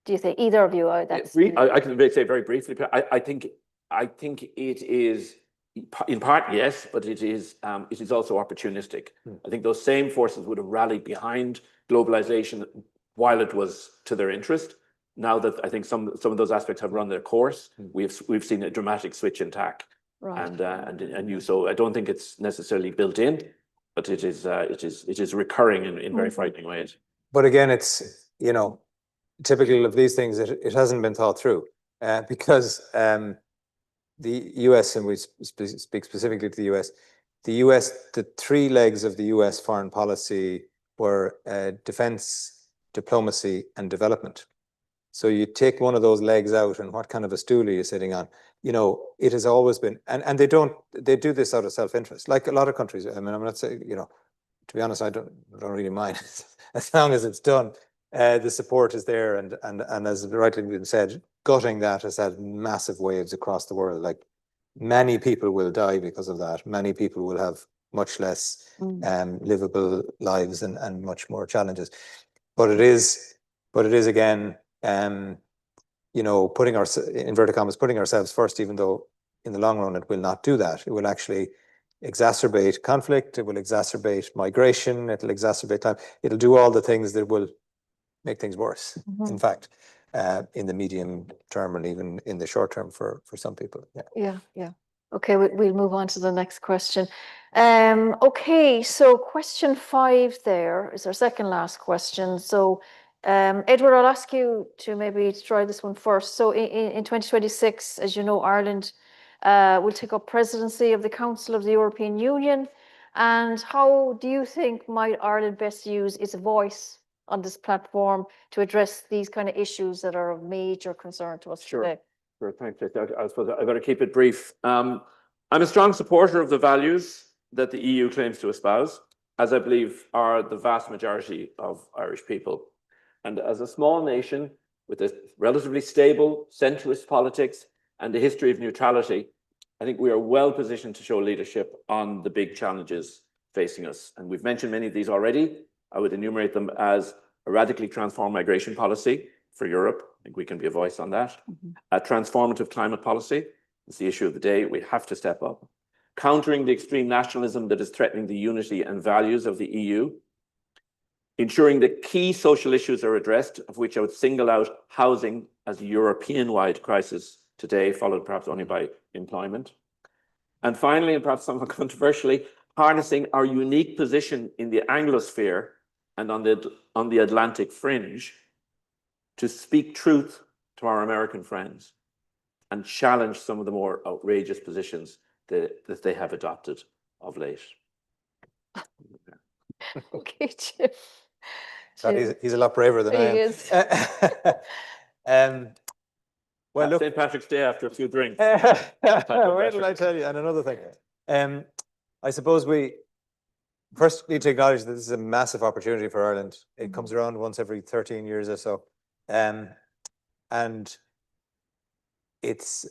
Do you think either of you? I can say very briefly, I think it is in part, yes, but it is also opportunistic. I think those same forces would have rallied behind globalization while it was to their interest. Now that I think some of those aspects have run their course, we've seen a dramatic switch in tack. Right. And so I don't think it's necessarily built in, but it is recurring in very frightening ways. But again, it's, you know, typical of these things, it hasn't been thought through because the US, and we speak specifically to the US, the three legs of the US foreign policy were defense, diplomacy, and development. So you take one of those legs out, and what kind of a stool are you sitting on? You know, it has always been, and they do this out of self-interest, like a lot of countries. I mean, I'm not saying, you know, to be honest, I don't really mind as long as it's done. The support is there, and as rightly been said, gutting that has had massive waves across the world. Like, many people will die because of that. Many people will have much less livable lives and much more challenges. But it is again, you know, putting our, inverted commas, putting ourselves first, even though in the long run it will not do that. It will actually exacerbate conflict. It will exacerbate migration. It'll exacerbate time. It'll do all the things that will make things worse. In fact, in the medium term and even in the short term for some people. Yeah. Okay, we'll move on to the next question. Okay, so question 5 there is our second last question. So Edward, I'll ask you to maybe try this one first. So in 2026, as you know, Ireland will take up presidency of the Council of the European Union. And how do you think might Ireland best use its voice on this platform to address these kind of issues that are of major concern to us today? Sure, thanks. I suppose I better keep it brief. I'm a strong supporter of the values that the EU claims to espouse, as I believe are the vast majority of Irish people. And as a small nation with a relatively stable centralist politics and a history of neutrality, I think we are well positioned to show leadership on the big challenges facing us. And we've mentioned many of these already. I would enumerate them as a radically transformed migration policy for Europe. I think we can be a voice on that. A transformative climate policy is the issue of the day. We have to step up. Countering the extreme nationalism that is threatening the unity and values of the EU. Ensuring that key social issues are addressed, of which I would single out housing as a European-wide crisis today, followed perhaps only by employment. And finally, and perhaps somewhat controversially, harnessing our unique position in the Anglosphere and on the Atlantic fringe to speak truth to our American friends and challenge some of the more outrageous positions that they have adopted of late. Okay, Jim. He's a lot braver than I am. He is. Well, look, St. Patrick's Day after a few drinks. where did I tell you? And another thing, I suppose we first need to acknowledge that this is a massive opportunity for Ireland. It comes around once every 13 years or so. And it's,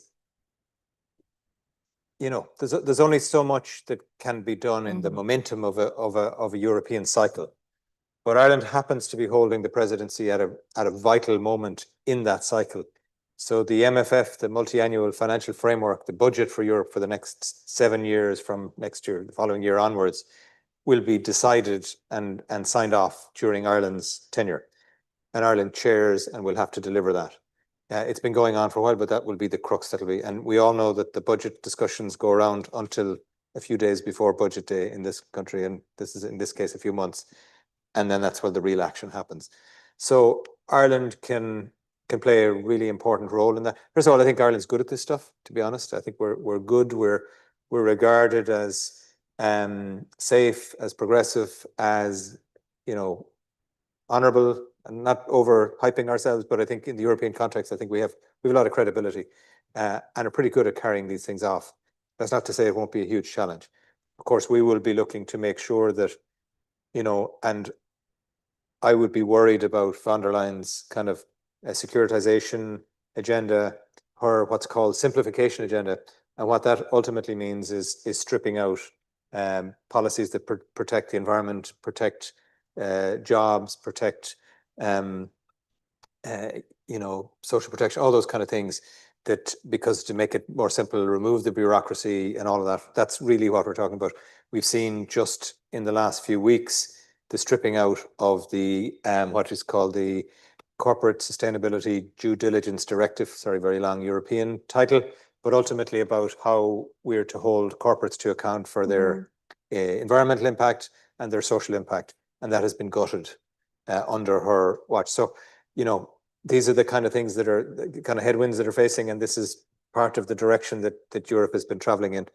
there's only so much that can be done in the momentum of a European cycle. But Ireland happens to be holding the presidency at a vital moment in that cycle. So the MFF, the multi-annual financial framework, the budget for Europe for the next 7 years from next year, the following year onwards, will be decided and signed off during Ireland's tenure. And Ireland chairs and will have to deliver that. It's been going on for a while, but that will be the crux that'll be. And we all know that the budget discussions go around until a few days before budget day in this country. And this is, in this case, a few months. And then that's where the real action happens. So Ireland can play a really important role in that. First of all, I think Ireland's good at this stuff, to be honest. I think we're good. We're regarded as safe, as progressive, as, honorable, and not overhyping ourselves, but I think in the European context, I think we have a lot of credibility and are pretty good at carrying these things off. That's not to say it won't be a huge challenge. Of course, we will be looking to make sure that, and I would be worried about von der Leyen's kind of securitization agenda, her what's called simplification agenda. And what that ultimately means is stripping out policies that protect the environment, protect jobs, protect social protection, all those kind of things, that because to make it more simple, remove the bureaucracy and all of that. That's really what we're talking about. We've seen just in the last few weeks the stripping out of the what is called the Corporate Sustainability Due Diligence Directive. Sorry, very long European title, but ultimately about how we're to hold corporates to account for their environmental impact and their social impact. And that has been gutted under her watch. So, these are the kind of things that are the kind of headwinds that are facing, and this is part of the direction that Europe has been traveling in.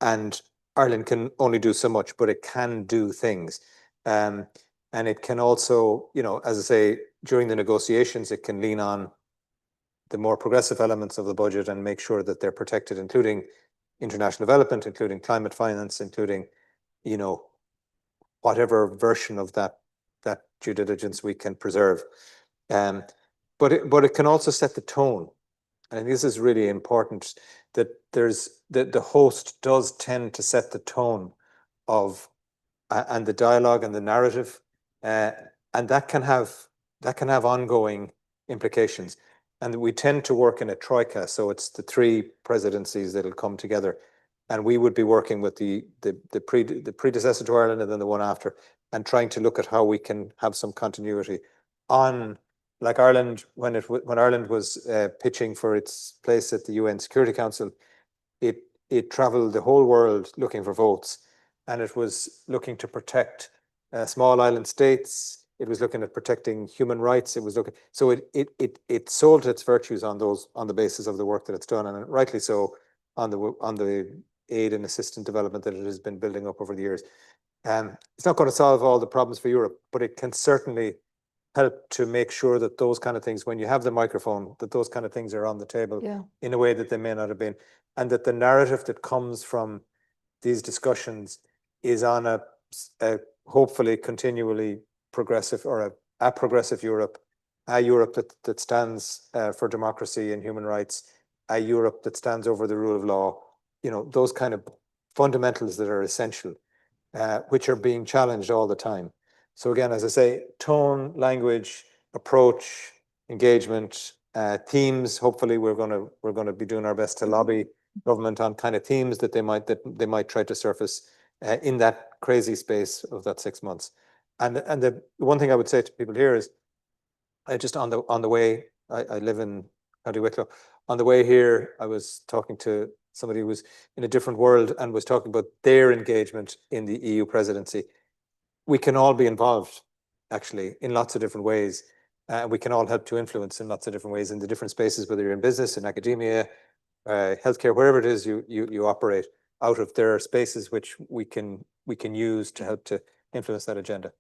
And Ireland can only do so much, but it can do things. And it can also, as I say, during the negotiations, it can lean on the more progressive elements of the budget and make sure that they're protected, including international development, including climate finance, including, whatever version of that due diligence we can preserve. But it can also set the tone. And this is really important, that the host does tend to set the tone of and the dialogue and the narrative, and that can have ongoing implications. And we tend to work in a troika, so it's the three presidencies that'll come together, and we would be working with the predecessor to Ireland and then the one after, and trying to look at how we can have some continuity on, like Ireland, when Ireland was pitching for its place at the UN Security Council, it traveled the whole world looking for votes, and it was looking to protect small island states. It was looking at protecting human rights. It was looking, so it sold its virtues on the basis of the work that it's done, and rightly so, on the aid and assistance development that it has been building up over the years. It's not going to solve all the problems for Europe, but it can certainly help to make sure that those kind of things, when you have the microphone, that those kind of things are on the table in a way that they may not have been, and that the narrative that comes from these discussions is on a hopefully continually progressive, or a progressive Europe, a Europe that stands for democracy and human rights, a Europe that stands over the rule of law, those kind of fundamentals that are essential, which are being challenged all the time. So again, as I say, tone, language, approach, engagement, themes. Hopefully, we're going to be doing our best to lobby government on kind of themes that they might try to surface in that crazy space of that 6 months. And the one thing I would say to people here is, just on the way, I live in County Wicklow. On the way here, I was talking to somebody who was in a different world and was talking about their engagement in the EU presidency. We can all be involved, actually, in lots of different ways. We can all help to influence in lots of different ways in the different spaces, whether you're in business, in academia, healthcare, wherever it is you operate out of. There are spaces which we can use to help to influence that agenda.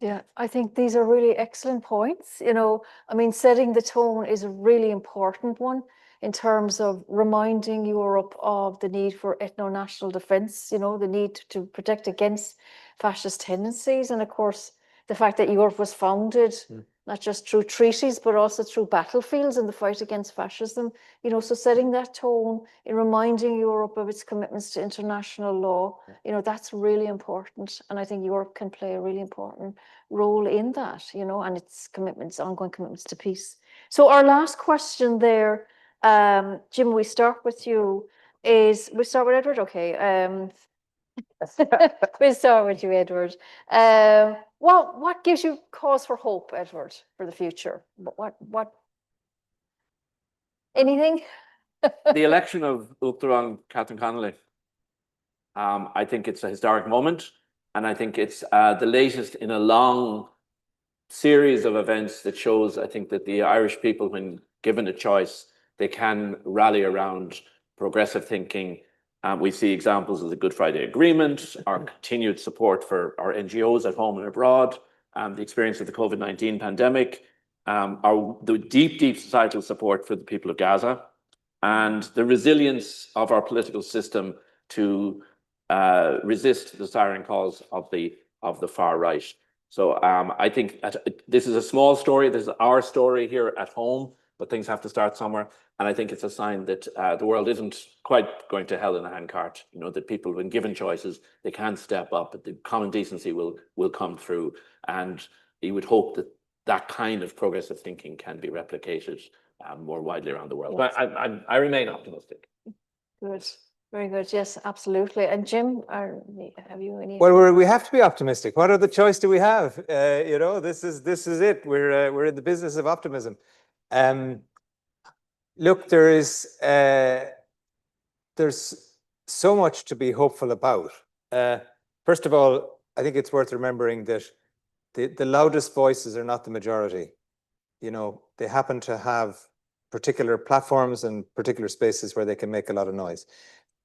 Yeah, I think these are really excellent points. You know, I mean, setting the tone is a really important one in terms of reminding Europe of the need for ethno-national defense, you know, the need to protect against fascist tendencies. And of course, the fact that Europe was founded not just through treaties, but also through battlefields in the fight against fascism, you know, so setting that tone in reminding Europe of its commitments to international law, you know, that's really important. And I think Europe can play a really important role in that, you know, and its commitments, ongoing commitments to peace. So our last question there, Jim, we start with you, we start with Edward, okay. We'll start with you, Edward. What gives you cause for hope, Edward, for the future? What? Anything? The election of Uachtarán Catherine Connolly. I think it's a historic moment, and I think it's the latest in a long series of events that shows, I think, that the Irish people, when given a choice, they can rally around progressive thinking. We see examples of the Good Friday Agreement, our continued support for our NGOs at home and abroad, the experience of the COVID-19 pandemic, the deep societal support for the people of Gaza, and the resilience of our political system to resist the siren calls of the far right. So I think this is a small story. This is our story here at home, but things have to start somewhere. And I think it's a sign that the world isn't quite going to hell in a handcart. You know, that people, when given choices, they can step up, but the common decency will come through. And you would hope that that kind of progressive thinking can be replicated more widely around the world. Yes. But I remain optimistic. Good. Very good. Yes, absolutely. And Jim, have you any? Well, we have to be optimistic. What other choice do we have? You know, this is it. We're in the business of optimism. Look, there's so much to be hopeful about. First of all, I think it's worth remembering that the loudest voices are not the majority. You know, they happen to have particular platforms and particular spaces where they can make a lot of noise.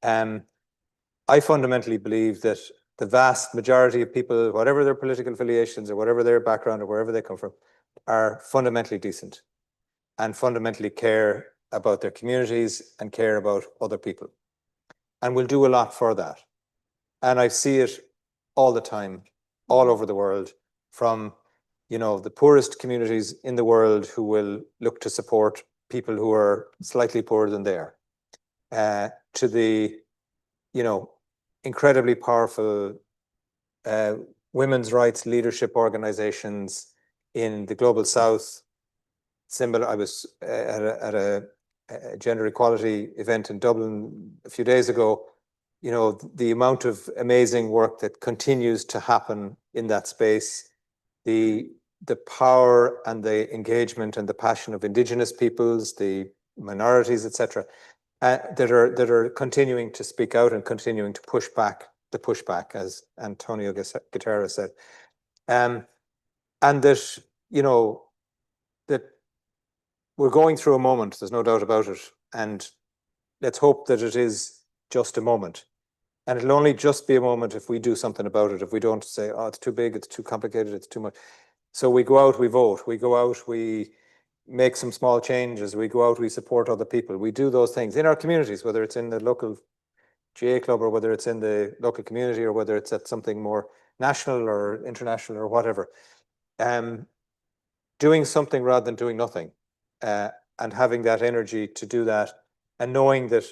I fundamentally believe that the vast majority of people, whatever their political affiliations or whatever their background or wherever they come from, are fundamentally decent and fundamentally care about their communities and care about other people, and will do a lot for that. And I see it all the time, all over the world, from, you know, the poorest communities in the world who will look to support people who are slightly poorer than they are, to the, you know, incredibly powerful women's rights leadership organizations in the global south. I was at a gender equality event in Dublin a few days ago. You know, the amount of amazing work that continues to happen in that space, the power and the engagement and the passion of Indigenous peoples, the minorities, etc., that are continuing to speak out and continuing to push back the pushback, as Antonio Guterres said, and that, you know, that we're going through a moment. There's no doubt about it, and let's hope that it is just a moment. And it'll only just be a moment if we do something about it, if we don't say, oh, it's too big, it's too complicated, it's too much. So we go out, we vote, we go out, we make some small changes, we go out, we support other people. We do those things in our communities, whether it's in the local GA club or whether it's in the local community or whether it's at something more national or international or whatever. Doing something rather than doing nothing, and having that energy to do that, and knowing that,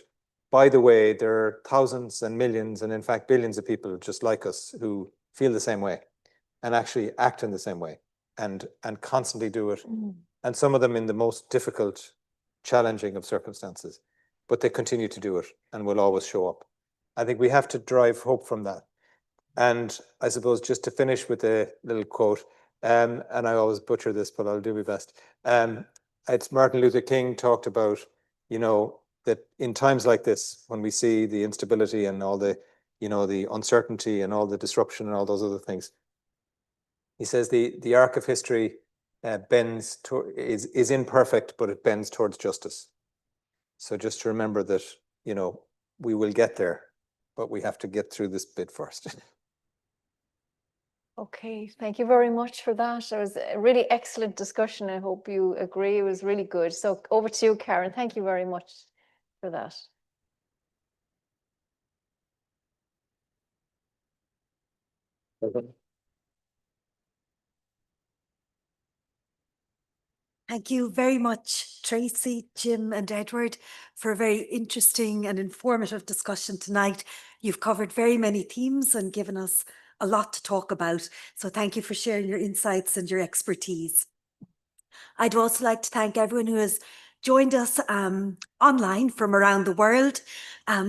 by the way, there are thousands and millions and in fact billions of people just like us who feel the same way and actually act in the same way and constantly do it. And some of them in the most difficult, challenging of circumstances, but they continue to do it and will always show up. I think we have to drive hope from that. And I suppose just to finish with a little quote, and I always butcher this, but I'll do my best. It's Martin Luther King talked about, you know, that in times like this, when we see the instability and all the, the uncertainty and all the disruption and all those other things, he says the arc of history bends to is imperfect, but it bends towards justice. So just to remember that, we will get there, but we have to get through this bit first. Okay, thank you very much for that. It was a really excellent discussion. I hope you agree. It was really good. So over to you, Karen. Thank you very much for that. Thank you very much, Tracy, Jim and Edward, for a very interesting and informative discussion tonight. You've covered very many themes and given us a lot to talk about. So thank you for sharing your insights and your expertise. I'd also like to thank everyone who has joined us online from around the world.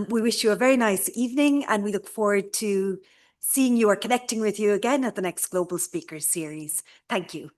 We wish you a very nice evening and we look forward to seeing you or connecting with you again at the next Global Speakers Series. Thank you.